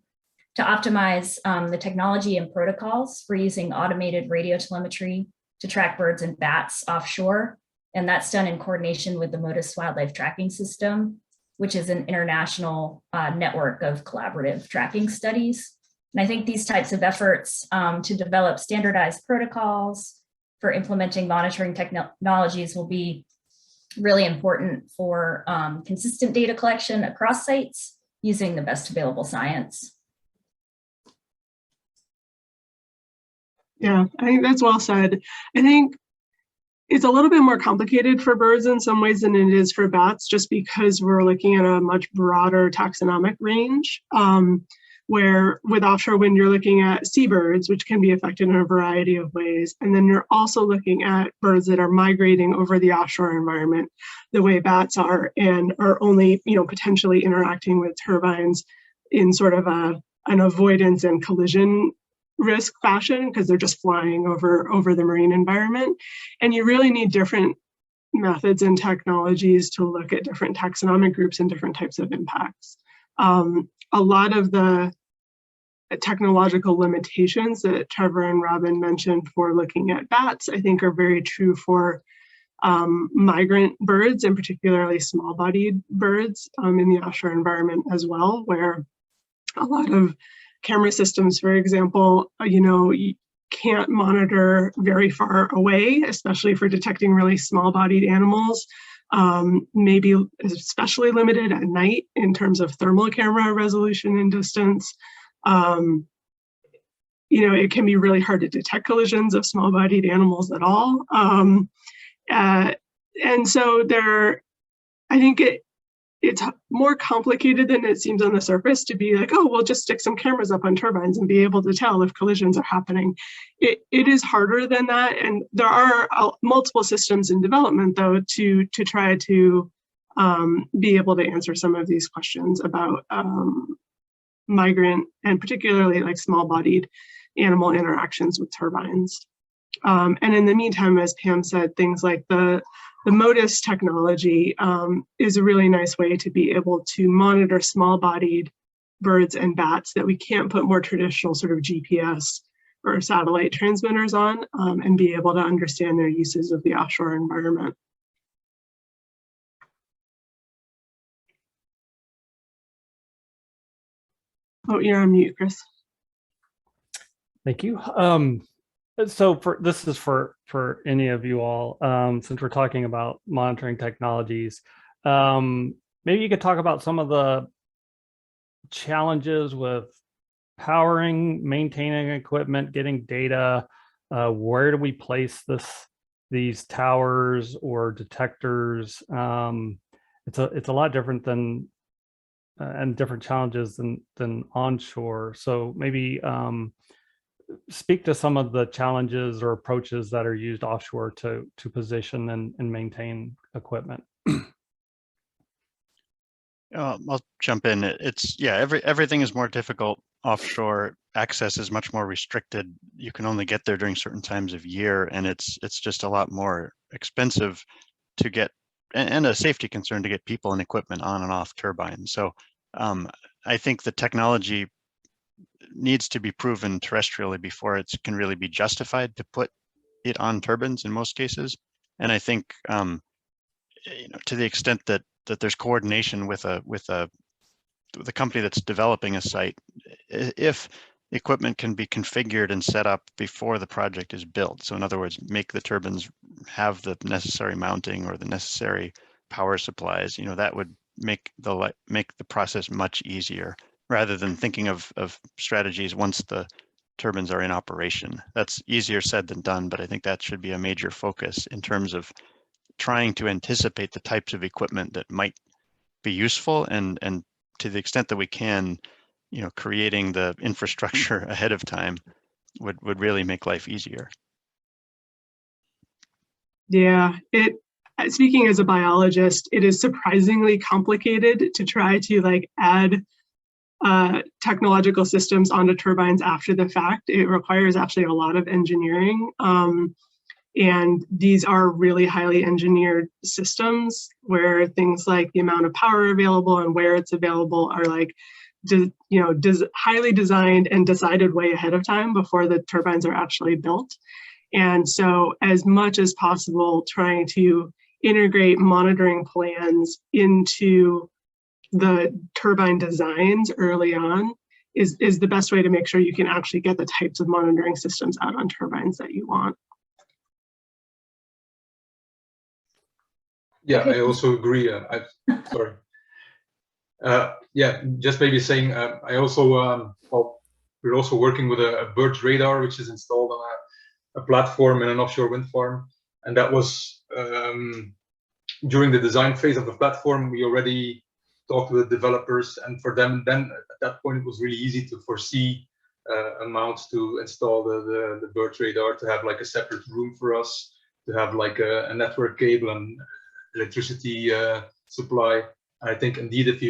to optimize the technology and protocols for using automated radio telemetry to track birds and bats offshore. And that's done in coordination with the Modus Wildlife Tracking System, which is an international network of collaborative tracking studies. And I think these types of efforts to develop standardized protocols for implementing monitoring technologies will be really important for consistent data collection across sites using the best available science. Yeah, I think that's well said. I think it's a little bit more complicated for birds in some ways than it is for bats, just because we're looking at a much broader taxonomic range, where with offshore wind, you're looking at seabirds, which can be affected in a variety of ways. And then you're also looking at birds that are migrating over the offshore environment the way bats are, and are only, potentially interacting with turbines in sort of an avoidance and collision risk fashion, because they're just flying over the marine environment. And you really need different methods and technologies to look at different taxonomic groups and different types of impacts. A lot of the technological limitations that Trevor and Robin mentioned for looking at bats, I think are very true for migrant birds, and particularly small-bodied birds in the offshore environment as well, where a lot of camera systems, for example, you can't monitor very far away, especially for detecting really small-bodied animals. Maybe especially limited at night in terms of thermal camera resolution and distance. It can be really hard to detect collisions of small-bodied animals at all. And so I think it's more complicated than it seems on the surface to be like, oh, we'll just stick some cameras up on turbines and be able to tell if collisions are happening. It is harder than that. And there are multiple systems in development, though, to try to be able to answer some of these questions about migrant and particularly like small-bodied animal interactions with turbines. And in the meantime, as Pam said, things like the Modus technology is a really nice way to be able to monitor small-bodied birds and bats that we can't put more traditional sort of GPS or satellite transmitters on, and be able to understand their uses of the offshore environment. Oh, you're on mute, Chris. Thank you. So this is for any of you all, since we're talking about monitoring technologies, maybe you could talk about some of the challenges with powering, maintaining equipment, getting data. Where do we place these towers or detectors? It's a lot different than and different challenges than onshore. So maybe speak to some of the challenges or approaches that are used offshore to position and maintain equipment. I'll jump in. Yeah, everything is more difficult offshore. Access is much more restricted. You can only get there during certain times of year, and it's just a lot more expensive to get, and a safety concern to get people and equipment on and off turbines. So I think the technology needs to be proven terrestrially before it can really be justified to put it on turbines in most cases. And I think to the extent that there's coordination with the company that's developing a site, if equipment can be configured and set up before the project is built. So in other words, make the turbines have the necessary mounting or the necessary power supplies, that would make the process much easier, rather than thinking of strategies once the turbines are in operation. That's easier said than done, but I think that should be a major focus in terms of trying to anticipate the types of equipment that might be useful, and to the extent that we can, creating the infrastructure ahead of time would really make life easier. Yeah, speaking as a biologist, it is surprisingly complicated to try to add technological systems onto turbines after the fact. It requires actually a lot of engineering. And these are really highly engineered systems where things like the amount of power available and where it's available are highly designed and decided way ahead of time before the turbines are actually built. And so as much as possible, trying to integrate monitoring plans into the turbine designs early on is the best way to make sure you can actually get the types of monitoring systems out on turbines that you want. Yeah, I also agree. Sorry. Yeah, just maybe saying, I also, we're also working with a bird radar, which is installed on a platform in an offshore wind farm. And that was during the design phase of the platform, we already talked with the developers, and for them, then at that point, it was really easy to foresee amounts to install the bird radar, to have a separate room for us, to have a network cable and electricity supply. And I think indeed, if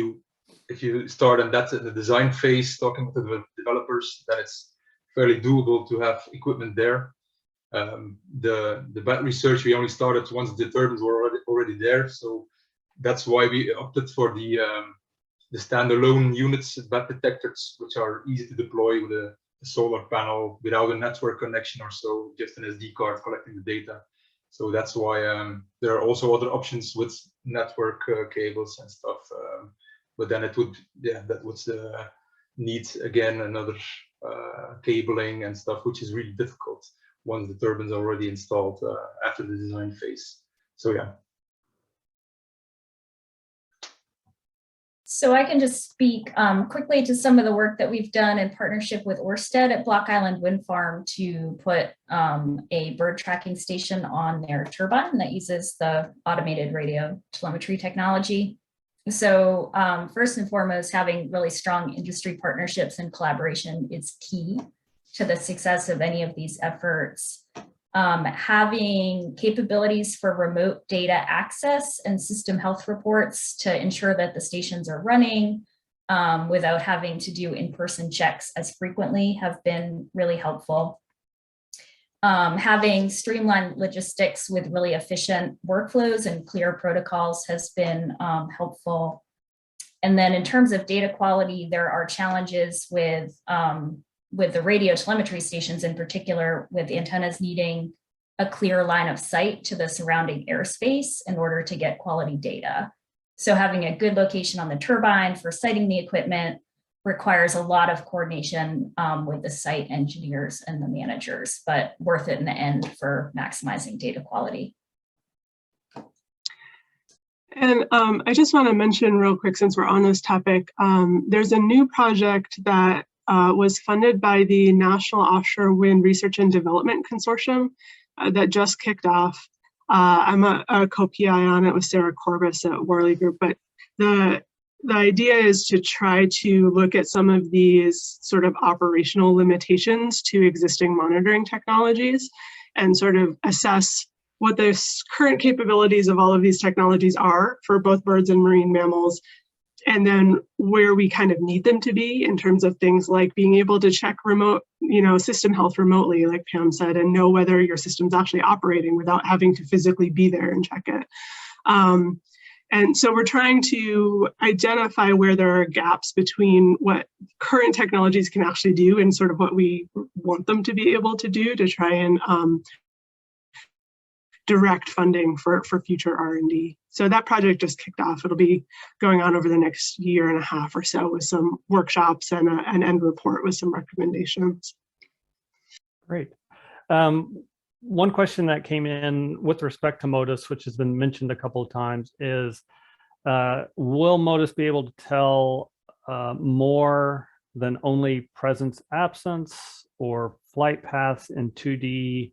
you start and that's in the design phase, talking to the developers, then it's fairly doable to have equipment there. The bat research we only started once the turbines were already there, so that's why we opted for the standalone units, bat detectors, which are easy to deploy with a solar panel without a network connection or so, just an SD card collecting the data. So that's why there are also other options with network cables and stuff. But then it would, that would need again another cabling and stuff, which is really difficult once the turbines are already installed after the design phase. So yeah. So I can just speak quickly to some of the work that we've done in partnership with Ørsted at Block Island Wind Farm to put a bird tracking station on their turbine that uses the automated radio telemetry technology. So first and foremost, having really strong industry partnerships and collaboration is key to the success of any of these efforts. Having capabilities for remote data access and system health reports to ensure that the stations are running without having to do in-person checks as frequently have been really helpful. Having streamlined logistics with really efficient workflows and clear protocols has been helpful. And then in terms of data quality, there are challenges with the radio telemetry stations, in particular with antennas needing a clear line of sight to the surrounding airspace in order to get quality data. So having a good location on the turbine for siting the equipment requires a lot of coordination with the site engineers and the managers, but worth it in the end for maximizing data quality. And I just want to mention real quick, since we're on this topic, there's a new project that was funded by the National Offshore Wind Research and Development Consortium that just kicked off. I'm a co-PI on it with Sarah Corbis at Worley Group, but the idea is to try to look at some of these sort of operational limitations to existing monitoring technologies and sort of assess what the current capabilities of all of these technologies are for both birds and marine mammals, and then where we kind of need them to be in terms of things like being able to check remote, system health remotely, like Pam said, and know whether your system's actually operating without having to physically be there and check it. And so we're trying to identify where there are gaps between what current technologies can actually do and sort of what we want them to be able to do to try and direct funding for future R&D. So that project just kicked off. It'll be going on over the next year and a half or so with some workshops and an end report with some recommendations. Great. One question that came in with respect to MODIS, which has been mentioned a couple of times, is will MODIS be able to tell more than only presence absence or flight paths in 2D?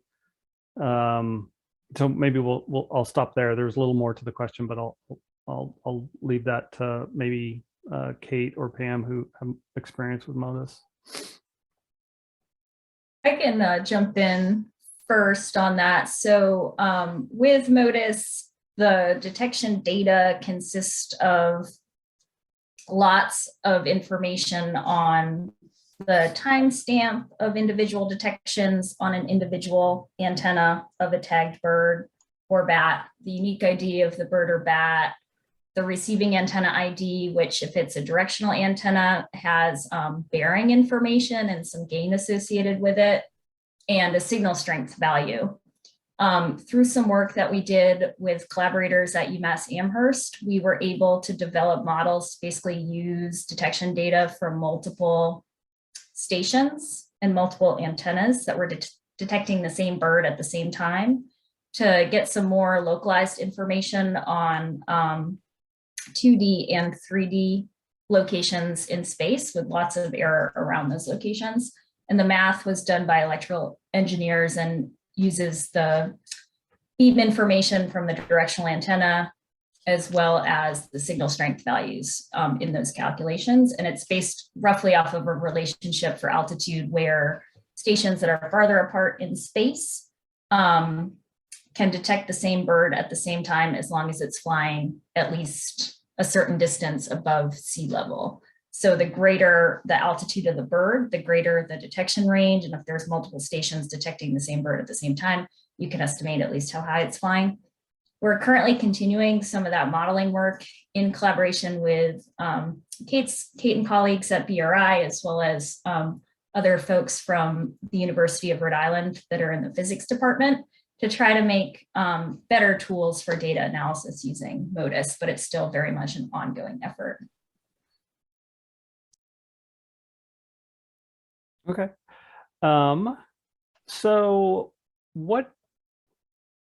So maybe I'll stop there. There's a little more to the question, but I'll leave that to maybe Kate or Pam, who have experience with MODIS. I can jump in first on that. So with MODIS, the detection data consists of lots of information on the timestamp of individual detections on an individual antenna of a tagged bird or bat, the unique ID of the bird or bat, the receiving antenna ID, which if it's a directional antenna has bearing information and some gain associated with it, and a signal strength value. Through some work that we did with collaborators at UMass Amherst, we were able to develop models to basically use detection data from multiple stations and multiple antennas that were detecting the same bird at the same time to get some more localized information on 2D and 3D locations in space with lots of error around those locations. And the math was done by electrical engineers and uses the beam information from the directional antenna as well as the signal strength values in those calculations. And it's based roughly off of a relationship for altitude where stations that are farther apart in space can detect the same bird at the same time as long as it's flying at least a certain distance above sea level. So the greater the altitude of the bird, the greater the detection range. And if there's multiple stations detecting the same bird at the same time, you can estimate at least how high it's flying. We're currently continuing some of that modeling work in collaboration with Kate and colleagues at BRI, as well as other folks from the University of Rhode Island that are in the physics department to try to make better tools for data analysis using MODIS, but it's still very much an ongoing effort. Okay. So what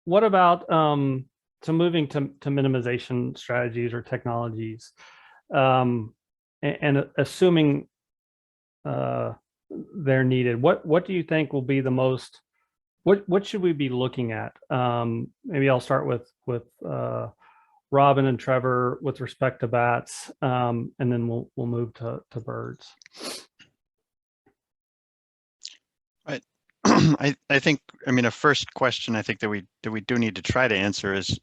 about so moving to minimization strategies or technologies, and assuming they're needed, what do you think will be the most, what should we be looking at? Maybe I'll start with Robin and Trevor with respect to bats, and then we'll move to birds. I think, I mean, a first question I think that we do need to try to answer is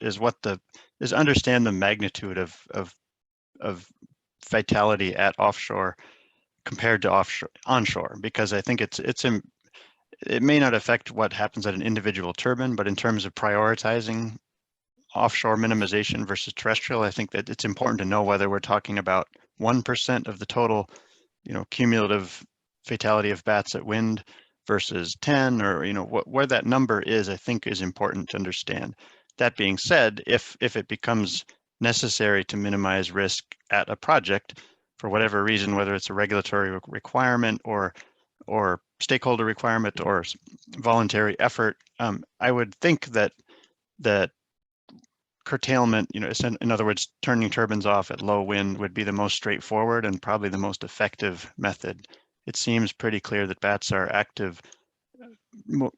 understand the magnitude of vitality at offshore compared to onshore, because I think it may not affect what happens at an individual turbine, but in terms of prioritizing offshore minimization versus terrestrial, I think that it's important to know whether we're talking about 1% of the total, cumulative fatality of bats at wind versus 10, or where that number is, I think is important to understand. That being said, if it becomes necessary to minimize risk at a project for whatever reason, whether it's a regulatory requirement or stakeholder requirement or voluntary effort, I would think that curtailment, in other words, turning turbines off at low wind would be the most straightforward and probably the most effective method. It seems pretty clear that bats are active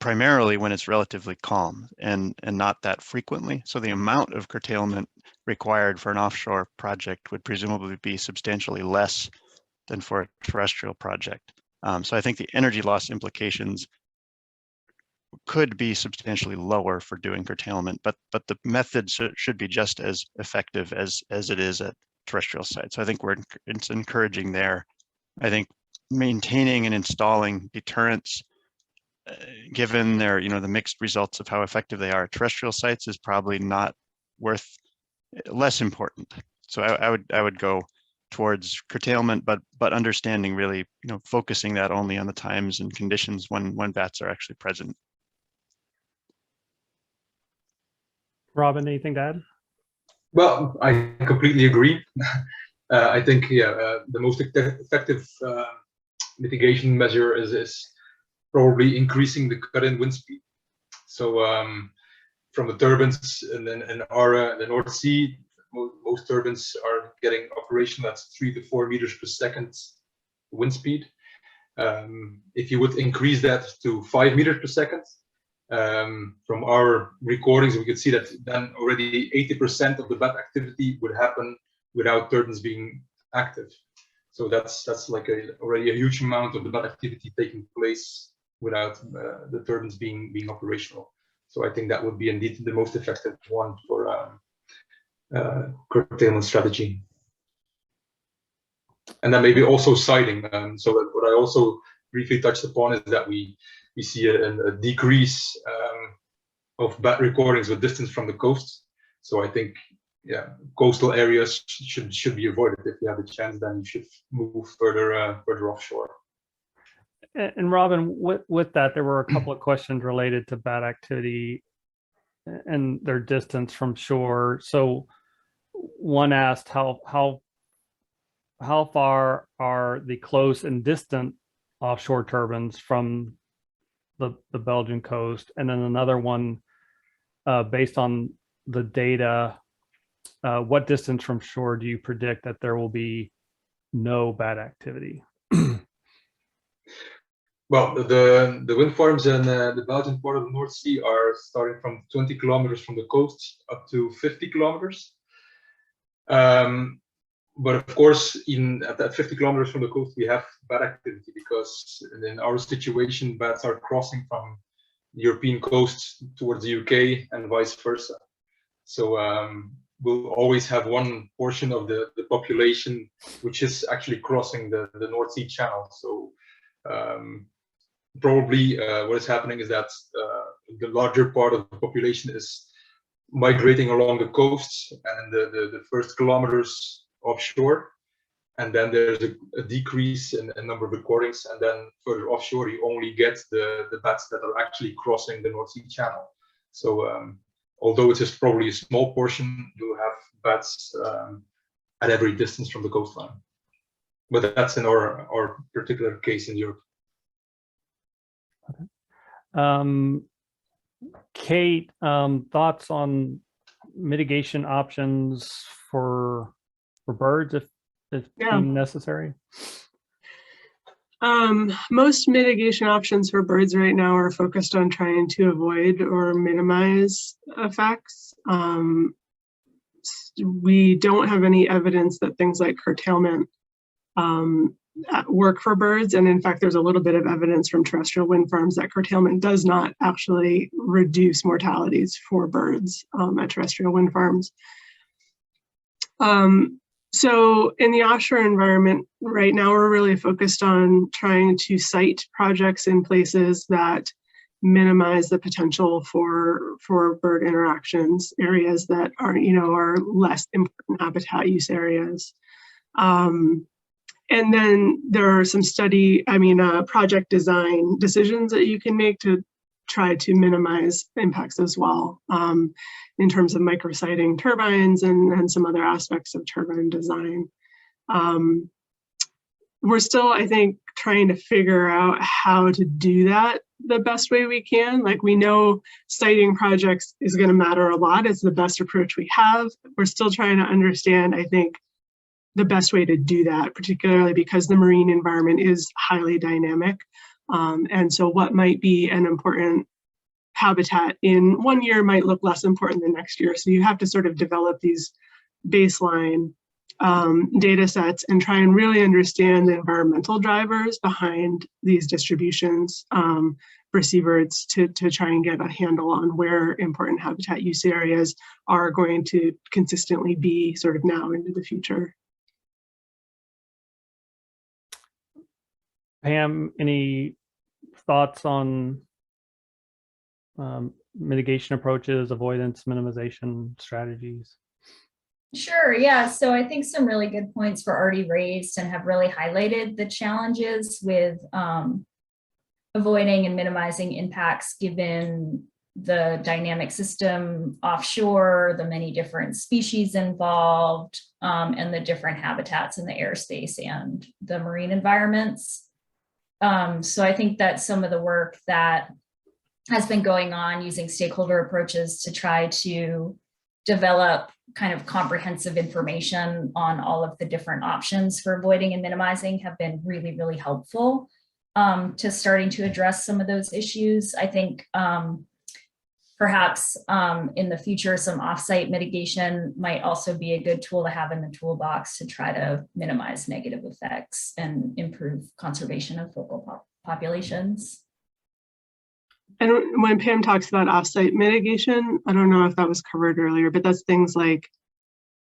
primarily when it's relatively calm and not that frequently. So the amount of curtailment required for an offshore project would presumably be substantially less than for a terrestrial project. So I think the energy loss implications could be substantially lower for doing curtailment, but the method should be just as effective as it is at terrestrial side. So I think it's encouraging there. I think maintaining and installing deterrents, given their, the mixed results of how effective they are at terrestrial sites, is probably not less important. So I would go towards curtailment, but understanding really, focusing that only on the times and conditions when bats are actually present. Robin, anything to add? Well, I completely agree. I think the most effective mitigation measure is probably increasing the cut-in wind speed. So from the turbines in the North Sea, most turbines are getting operational at 3 to 4 meters per second wind speed. If you would increase that to 5 meters per second, from our recordings, we could see that then already 80% of the bat activity would happen without turbines being active. So that's like already a huge amount of the bat activity taking place without the turbines being operational. So I think that would be indeed the most effective one for curtailment strategy. And then maybe also siting. So what I also briefly touched upon is that we see a decrease of bat recordings with distance from the coast. So I think, coastal areas should be avoided. If you have a chance, then you should move further offshore. And Robin, with that, there were a couple of questions related to bat activity and their distance from shore. So one asked how far are the close and distant offshore turbines from the Belgian coast? And then another one, based on the data, what distance from shore do you predict that there will be no bat activity? Well, the wind farms in the Belgian part of the North Sea are starting from 20 kilometers from the coast up to 50 kilometers. But of course, even at that 50 kilometers from the coast, we have bat activity, because in our situation, bats are crossing from the European coast towards the UK and vice versa. So we'll always have one portion of the population which is actually crossing the North Sea Channel. So probably what is happening is that the larger part of the population is migrating along the coast and the first kilometers offshore, and then there's a decrease in number of recordings, and then further offshore you only get the bats that are actually crossing the North Sea Channel. So although it is probably a small portion, you'll have bats at every distance from the coastline. But that's in our particular case in Europe. Okay. Kate, thoughts on mitigation options for birds if deemed necessary? Most mitigation options for birds right now are focused on trying to avoid or minimize effects. We don't have any evidence that things like curtailment work for birds. And in fact, there's a little bit of evidence from terrestrial wind farms that curtailment does not actually reduce mortalities for birds at terrestrial wind farms. So in the offshore environment right now, we're really focused on trying to site projects in places that minimize the potential for bird interactions, areas that are less important habitat use areas. And then there are some project design decisions that you can make to try to minimize impacts as well, in terms of micrositing turbines and some other aspects of turbine design. We're still, I think, trying to figure out how to do that the best way we can. Like, we know siting projects is going to matter a lot. It's the best approach we have. We're still trying to understand, I think, the best way to do that, particularly because the marine environment is highly dynamic. And so what might be an important habitat in one year might look less important the next year. So you have to sort of develop these baseline data sets and try and really understand the environmental drivers behind these distributions for seabirds to try and get a handle on where important habitat use areas are going to consistently be sort of now into the future. Pam, any thoughts on mitigation approaches, avoidance, minimization strategies? Sure, yeah. So I think some really good points were already raised and have really highlighted the challenges with avoiding and minimizing impacts given the dynamic system offshore, the many different species involved, and the different habitats in the airspace and the marine environments. So I think that some of the work that has been going on using stakeholder approaches to try to develop kind of comprehensive information on all of the different options for avoiding and minimizing have been really, really helpful to starting to address some of those issues. I think perhaps in the future, some offsite mitigation might also be a good tool to have in the toolbox to try to minimize negative effects and improve conservation of local populations. And when Pam talks about offsite mitigation, I don't know if that was covered earlier, but that's things like,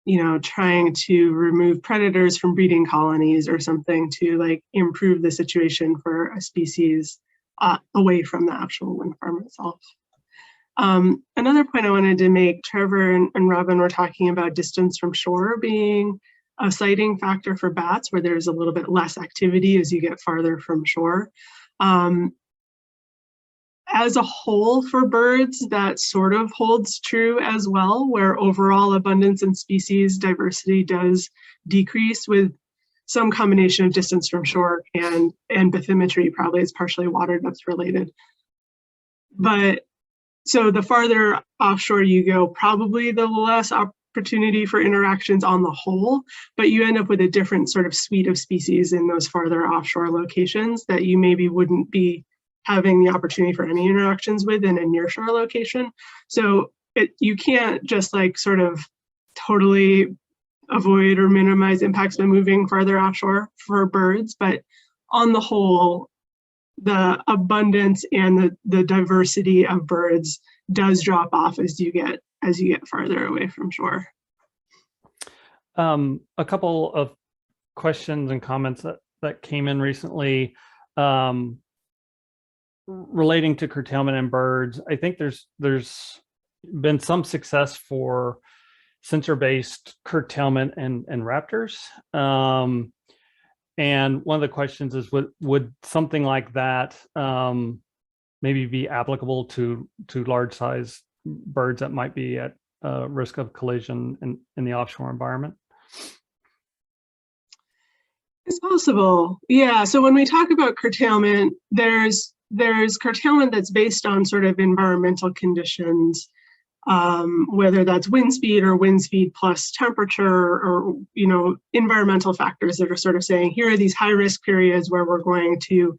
you know, trying to remove predators from breeding colonies or something to like improve the situation for a species away from the actual wind farm itself. Another point I wanted to make, Trevor and Robin were talking about distance from shore being a sighting factor for bats, where there's a little bit less activity as you get farther from shore. As a whole for birds, that sort of holds true as well, where overall abundance and species diversity does decrease with some combination of distance from shore and bathymetry. Probably is partially water depth related. But so the farther offshore you go, probably the less opportunity for interactions on the whole, but you end up with a different sort of suite of species in those farther offshore locations that you maybe wouldn't be having the opportunity for any interactions with in a nearshore location. So you can't just like sort of totally avoid or minimize impacts by moving farther offshore for birds, but on the whole, the abundance and the diversity of birds does drop off as you get farther away from shore. A couple of questions and comments that came in recently relating to curtailment in birds. I think there's been some success for sensor-based curtailment and raptors. And one of the questions is, would something like that maybe be applicable to large size birds that might be at risk of collision in the offshore environment? It's possible. Yeah. So when we talk about curtailment, there's curtailment that's based on sort of environmental conditions, whether that's wind speed plus temperature, or, you know, environmental factors that are sort of saying, here are these high risk periods where we're going to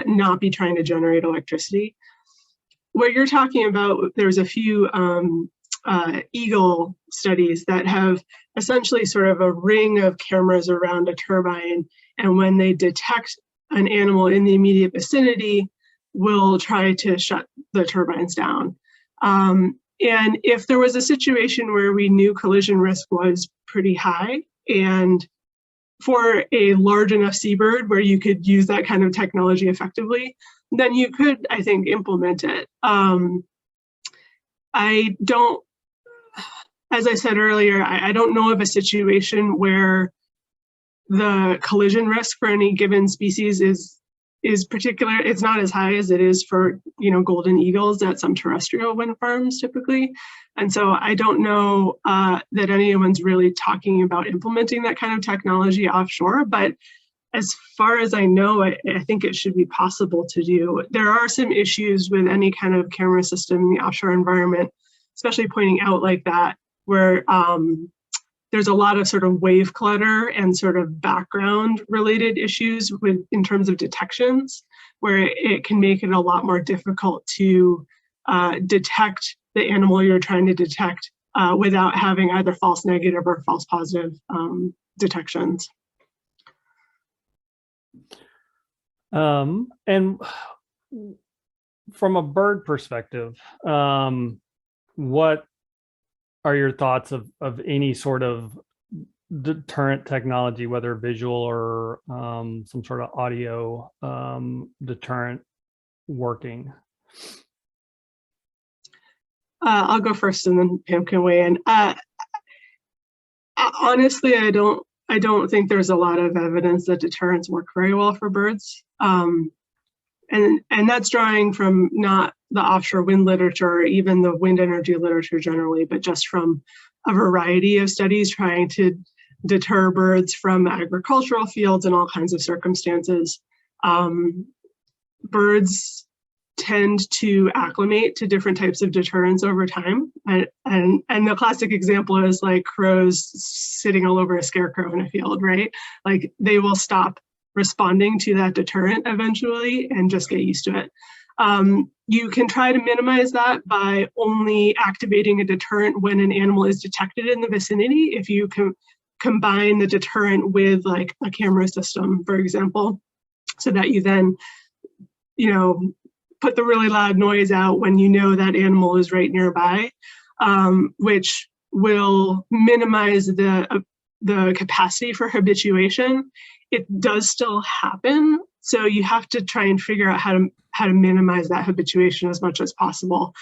not be trying to generate electricity. What you're talking about, there's a few eagle studies that have essentially sort of a ring of cameras around a turbine, and when they detect an animal in the immediate vicinity, will try to shut the turbines down. And if there was a situation where we knew collision risk was pretty high, and for a large enough seabird where you could use that kind of technology effectively, then you could, I think, implement it. I don't, as I said earlier, I don't know of a situation where the collision risk for any given species is particular. It's not as high as it is for, you know, golden eagles at some terrestrial wind farms typically. And so I don't know that anyone's really talking about implementing that kind of technology offshore, but as far as I know, I think it should be possible to do. There are some issues with any kind of camera system in the offshore environment, especially pointing out like that, where there's a lot of sort of wave clutter and sort of background related issues in terms of detections, where it can make it a lot more difficult to detect the animal you're trying to detect without having either false negative or false positive detections. And from a bird perspective, what are your thoughts of any sort of deterrent technology, whether visual or some sort of audio deterrent working? I'll go first and then Pam can weigh in. Honestly, I don't think there's a lot of evidence that deterrents work very well for birds. And that's drawing from not the offshore wind literature or even the wind energy literature generally, but just from a variety of studies trying to deter birds from agricultural fields in all kinds of circumstances. Birds tend to acclimate to different types of deterrents over time. And the classic example is like crows sitting all over a scarecrow in a field, right? Like they will stop responding to that deterrent eventually and just get used to it. You can try to minimize that by only activating a deterrent when an animal is detected in the vicinity. If you can combine the deterrent with like a camera system, for example, so that you then, put the really loud noise out when you know that animal is right nearby, which will minimize the capacity for habituation. It does still happen, so you have to try and figure out how to minimize that habituation as much as possible.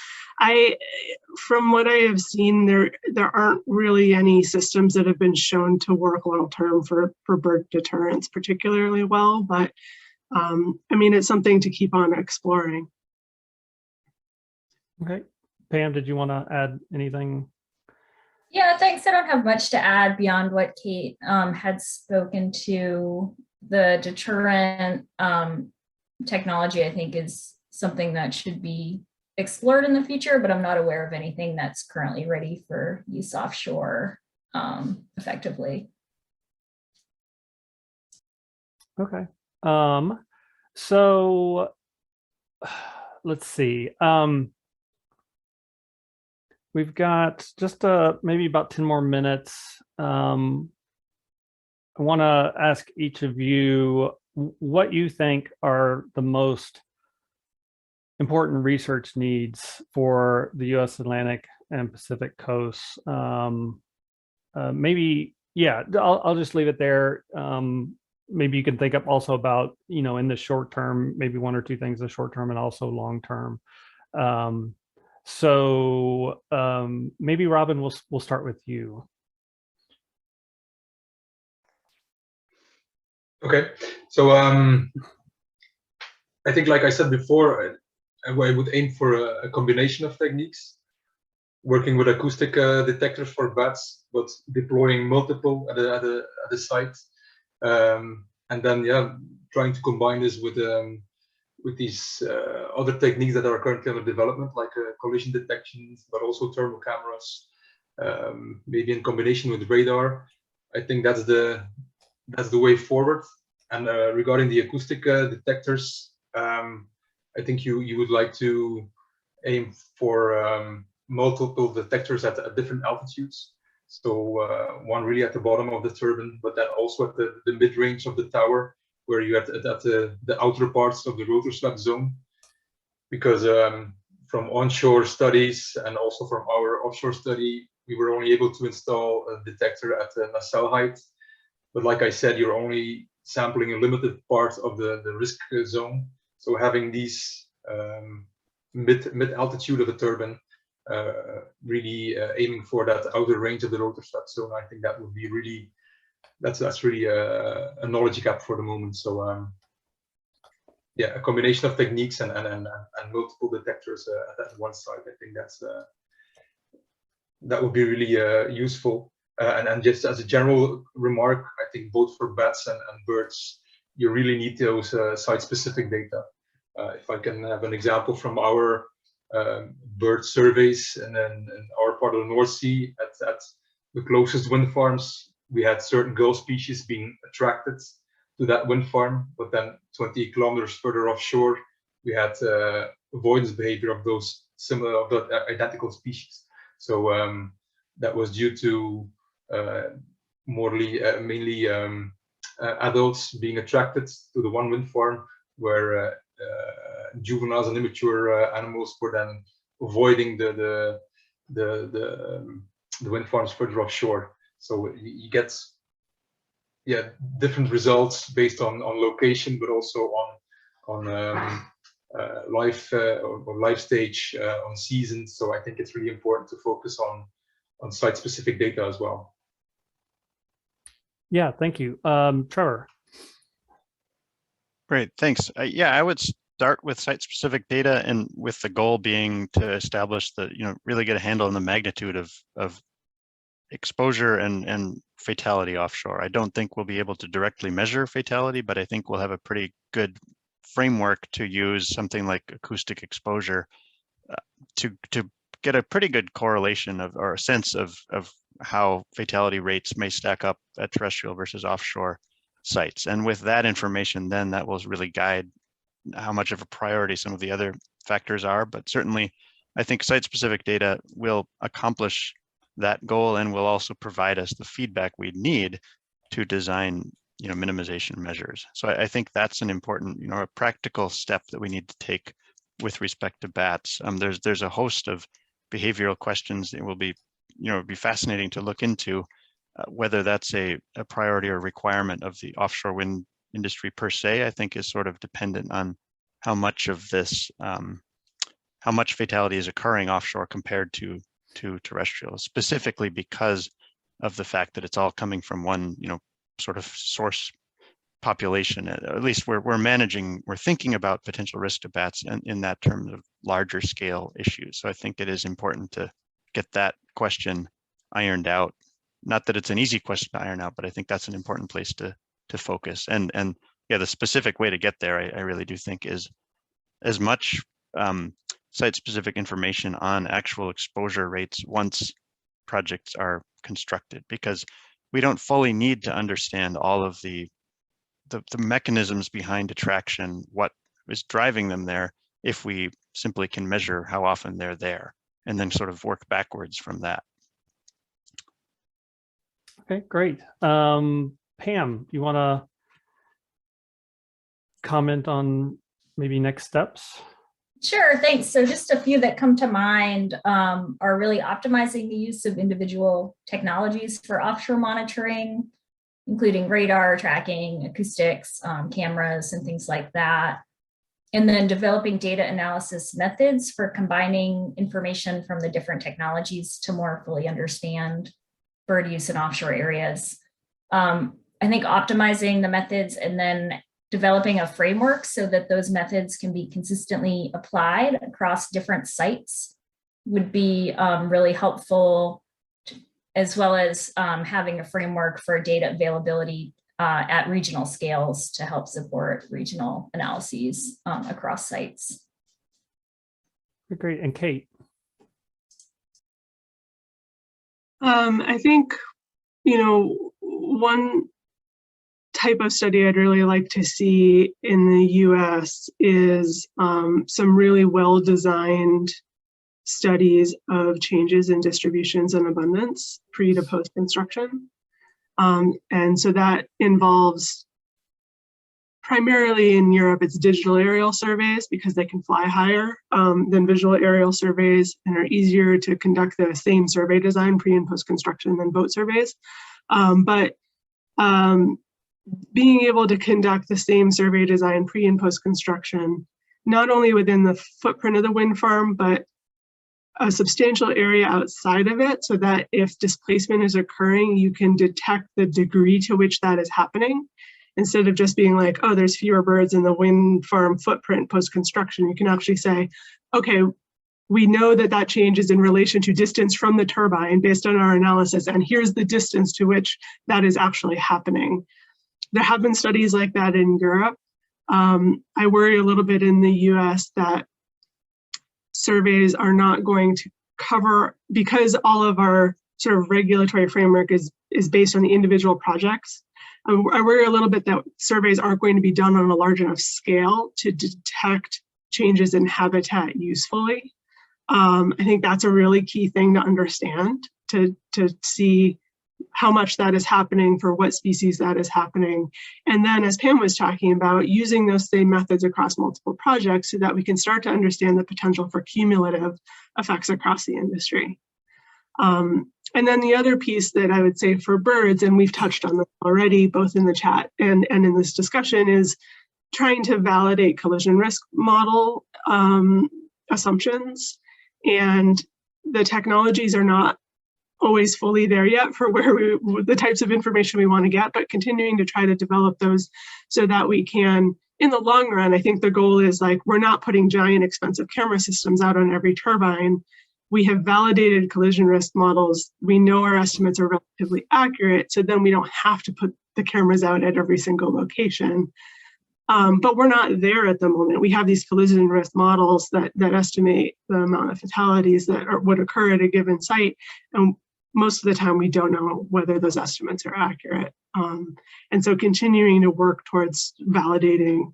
From what I have seen, there aren't really any systems that have been shown to work long term for bird deterrence particularly well, but I mean, it's something to keep on exploring. Okay, Pam, did you want to add anything? Yeah, thanks. I don't have much to add beyond what Kate had spoken to. The deterrent technology, I think, is something that should be explored in the future, but I'm not aware of anything that's currently ready for use offshore effectively. Okay. So let's see. We've got just maybe about 10 more minutes. I want to ask each of you what you think are the most important research needs for the U.S. Atlantic and Pacific coasts. Maybe, yeah, I'll just leave it there. Maybe you can think up also about, in the short term, maybe one or two things in the short term and also long term. So maybe Robin, we'll start with you. Okay, so I think, like I said before, I would aim for a combination of techniques, working with acoustic detectors for bats, but deploying multiple at the site, and then trying to combine this with these other techniques that are currently under development, like collision detections, but also thermal cameras, maybe in combination with radar. I think that's the way forward. And regarding the acoustic detectors, I think you would like to aim for multiple detectors at different altitudes. So one really at the bottom of the turbine, but then also at the mid-range of the tower, where you have at the outer parts of the rotor swept zone. Because from onshore studies and also from our offshore study, we were only able to install a detector at the nacelle height. But like I said, you're only sampling a limited part of the risk zone. So having these mid altitude of a turbine, really aiming for that outer range of the rotor swept zone, I think that would be really, that's really a knowledge gap for the moment. So yeah, a combination of techniques and multiple detectors at one site. I think that would be really useful. And just as a general remark, I think both for bats and birds, you really need those site-specific data. If I can have an example from our bird surveys, and then in our part of the North Sea, at the closest wind farms, we had certain gull species being attracted to that wind farm, but then 20 kilometers further offshore, we had avoidance behavior of those identical species. So that was due to mainly adults being attracted to the one wind farm, where juveniles and immature animals were then avoiding the wind farms further offshore. So you get different results based on location, but also on life or life stage, on seasons. So I think it's really important to focus on site-specific data as well. Yeah, thank you. Trevor. Great, thanks. Yeah, I would start with site-specific data, and with the goal being to establish the, really get a handle on the magnitude of exposure and fatality offshore. I don't think we'll be able to directly measure fatality, but I think we'll have a pretty good framework to use, something like acoustic exposure, to get a pretty good correlation or a sense of how fatality rates may stack up at terrestrial versus offshore sites. And with that information, then that will really guide how much of a priority some of the other factors are. But certainly, I think site-specific data will accomplish that goal and will also provide us the feedback we need to design, minimization measures. So I think that's an important, a practical step that we need to take with respect to bats. There's a host of behavioral questions that will be, be fascinating to look into, whether that's a priority or requirement of the offshore wind industry per se. I think is sort of dependent on how much of this, how much fatality is occurring offshore compared to terrestrial, specifically because of the fact that it's all coming from one, sort of source population. At least we're thinking about potential risk to bats in that terms of larger scale issues. So I think it is important to get that question ironed out. Not that it's an easy question to iron out, but I think that's an important place to focus. And yeah, the specific way to get there, I really do think, is as much site-specific information on actual exposure rates once projects are constructed, because we don't fully need to understand all of the mechanisms behind attraction, what is driving them there, if we simply can measure how often they're there and then sort of work backwards from that. Okay, great. Pam, do you want to comment on maybe next steps? Sure, thanks. So just a few that come to mind are really optimizing the use of individual technologies for offshore monitoring, including radar tracking, acoustics, cameras, and things like that. And then developing data analysis methods for combining information from the different technologies to more fully understand bird use in offshore areas. I think optimizing the methods and then developing a framework so that those methods can be consistently applied across different sites would be really helpful, as well as having a framework for data availability at regional scales to help support regional analyses across sites. Great. And Kate? I think, one type of study I'd really like to see in the US is some really well-designed studies of changes in distributions and abundance pre to post construction. And so that involves, primarily in Europe, it's digital aerial surveys because they can fly higher than visual aerial surveys and are easier to conduct the same survey design pre and post construction than boat surveys. But being able to conduct the same survey design pre and post construction, not only within the footprint of the wind farm, but a substantial area outside of it, so that if displacement is occurring, you can detect the degree to which that is happening. Instead of just being like, oh, there's fewer birds in the wind farm footprint post-construction, you can actually say, okay, we know that that change is in relation to distance from the turbine based on our analysis, and here's the distance to which that is actually happening. There have been studies like that in Europe. I worry a little bit in the US that surveys are not going to cover, because all of our sort of regulatory framework is based on the individual projects. I worry a little bit that surveys aren't going to be done on a large enough scale to detect changes in habitat usefully. I think that's a really key thing to understand, to see how much that is happening, for what species that is happening. And then, as Pam was talking about, using those same methods across multiple projects so that we can start to understand the potential for cumulative effects across the industry. And then the other piece that I would say for birds, and we've touched on this already, both in the chat and in this discussion, is trying to validate collision risk model assumptions. And the technologies are not always fully there yet for the types of information we want to get, but continuing to try to develop those so that we can, in the long run, I think the goal is, like, we're not putting giant expensive camera systems out on every turbine. We have validated collision risk models. We know our estimates are relatively accurate, so then we don't have to put the cameras out at every single location. But we're not there at the moment. We have these collision risk models that estimate the amount of fatalities that would occur at a given site. And most of the time, we don't know whether those estimates are accurate. And so continuing to work towards validating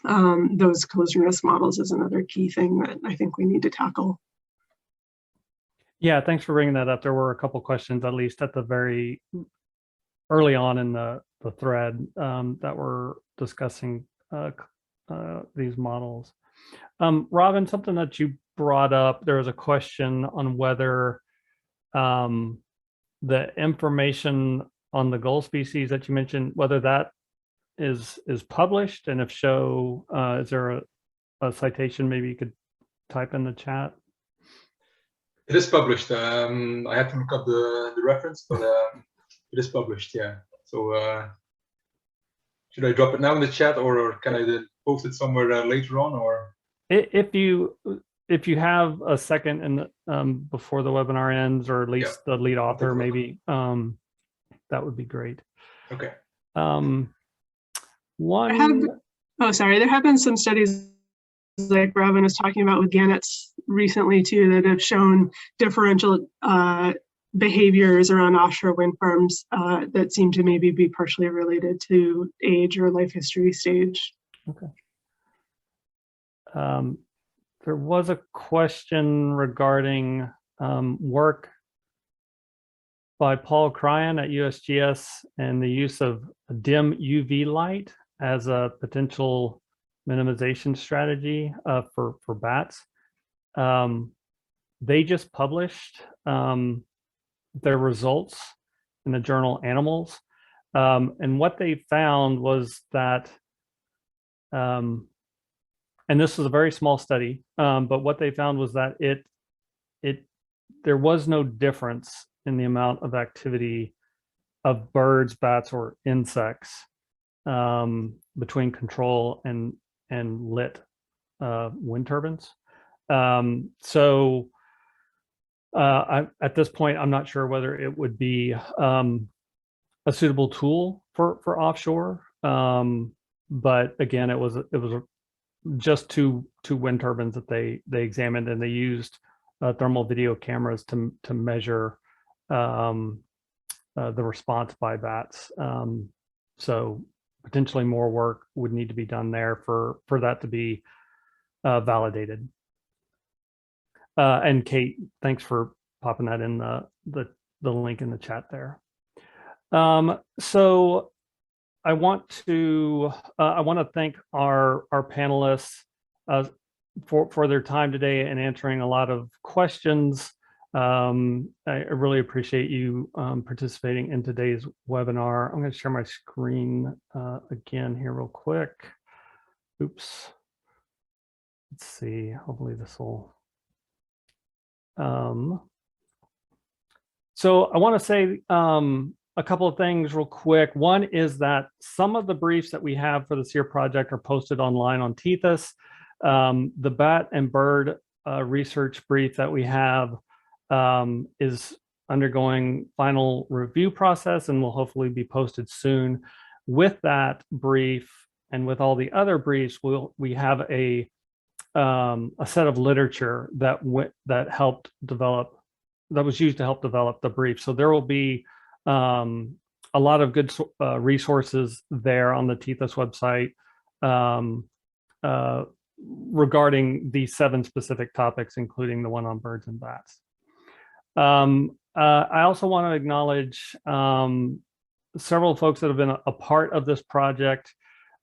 those collision risk models is another key thing that I think we need to tackle. Yeah, thanks for bringing that up. There were a couple questions, at least at the very early on in the thread, that were discussing these models. Robin, something that you brought up, there was a question on whether the information on the goal species that you mentioned, whether that is published, and if so, is there a citation maybe you could type in the chat? It is published. I had to look up the reference, but it is published, yeah. So should I drop it now in the chat, or can I post it somewhere later on? Or if you have a second and before the webinar ends, or at least the lead author, maybe that would be great. Okay. There have been some studies, like Robin was talking about with gannets recently too, that have shown differential behaviors around offshore wind farms that seem to maybe be partially related to age or life history stage. Okay. There was a question regarding work by Paul Cryan at USGS and the use of dim UV light as a potential minimization strategy for bats. They just published their results in the journal Animals. And what they found was that, and this was a very small study, but what they found was that there was no difference in the amount of activity of birds, bats, or insects between control and lit wind turbines. So at this point, I'm not sure whether it would be a suitable tool for offshore. But again, it was just two wind turbines that they examined, and they used thermal video cameras to measure the response by bats. So potentially more work would need to be done there for that to be validated. And Kate, thanks for popping that in the link in the chat there. So I want to thank our panelists for their time today and answering a lot of questions. I really appreciate you participating in today's webinar. I'm going to share my screen again here real quick. Oops. Let's see. Hopefully this will. So I want to say a couple of things real quick. One is that some of the briefs that we have for the SEER project are posted online on Tethys. The bat and bird research brief that we have is undergoing final review process and will hopefully be posted soon. With that brief and with all the other briefs, we have a set of literature that was used to help develop the brief. So there will be a lot of good resources there on the Tethys website regarding these 7 specific topics, including the one on birds and bats. I also want to acknowledge several folks that have been a part of this project.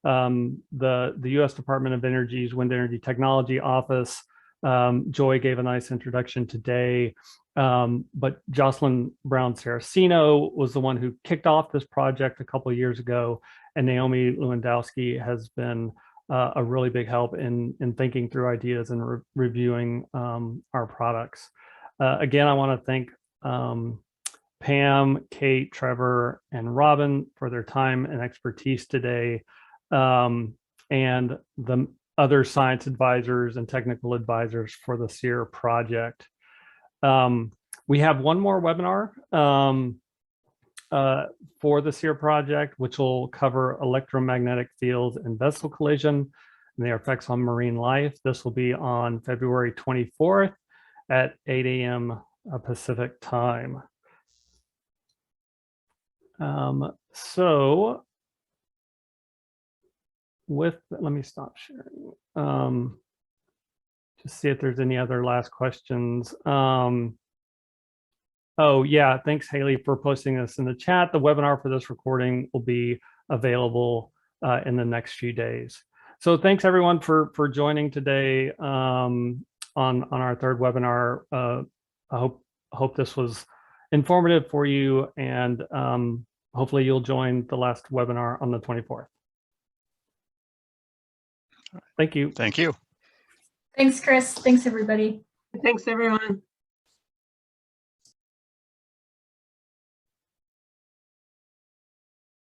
The U.S. Department of Energy's Wind Energy Technology Office. Joy gave a nice introduction today, but Jocelyn Brown Saraceno was the one who kicked off this project a couple of years ago, and Naomi Lewandowski has been a really big help in thinking through ideas and reviewing our products. Again, I want to thank Pam, Kate, Trevor, and Robin for their time and expertise today, and the other science advisors and technical advisors for the SEER project. We have one more webinar for the SEER project, which will cover electromagnetic fields and vessel collision and their effects on marine life. This will be on February 24th at 8 a.m. Pacific time. So let me stop sharing. Just see if there's any other last questions. Oh yeah, thanks Haley for posting this in the chat. The webinar for this recording will be available in the next few days. So thanks everyone for joining today on our third webinar. I hope this was informative for you, and hopefully you'll join the last webinar on the 24th. Thank you. Thank you. Thanks, Chris. Thanks, everybody. Thanks, everyone.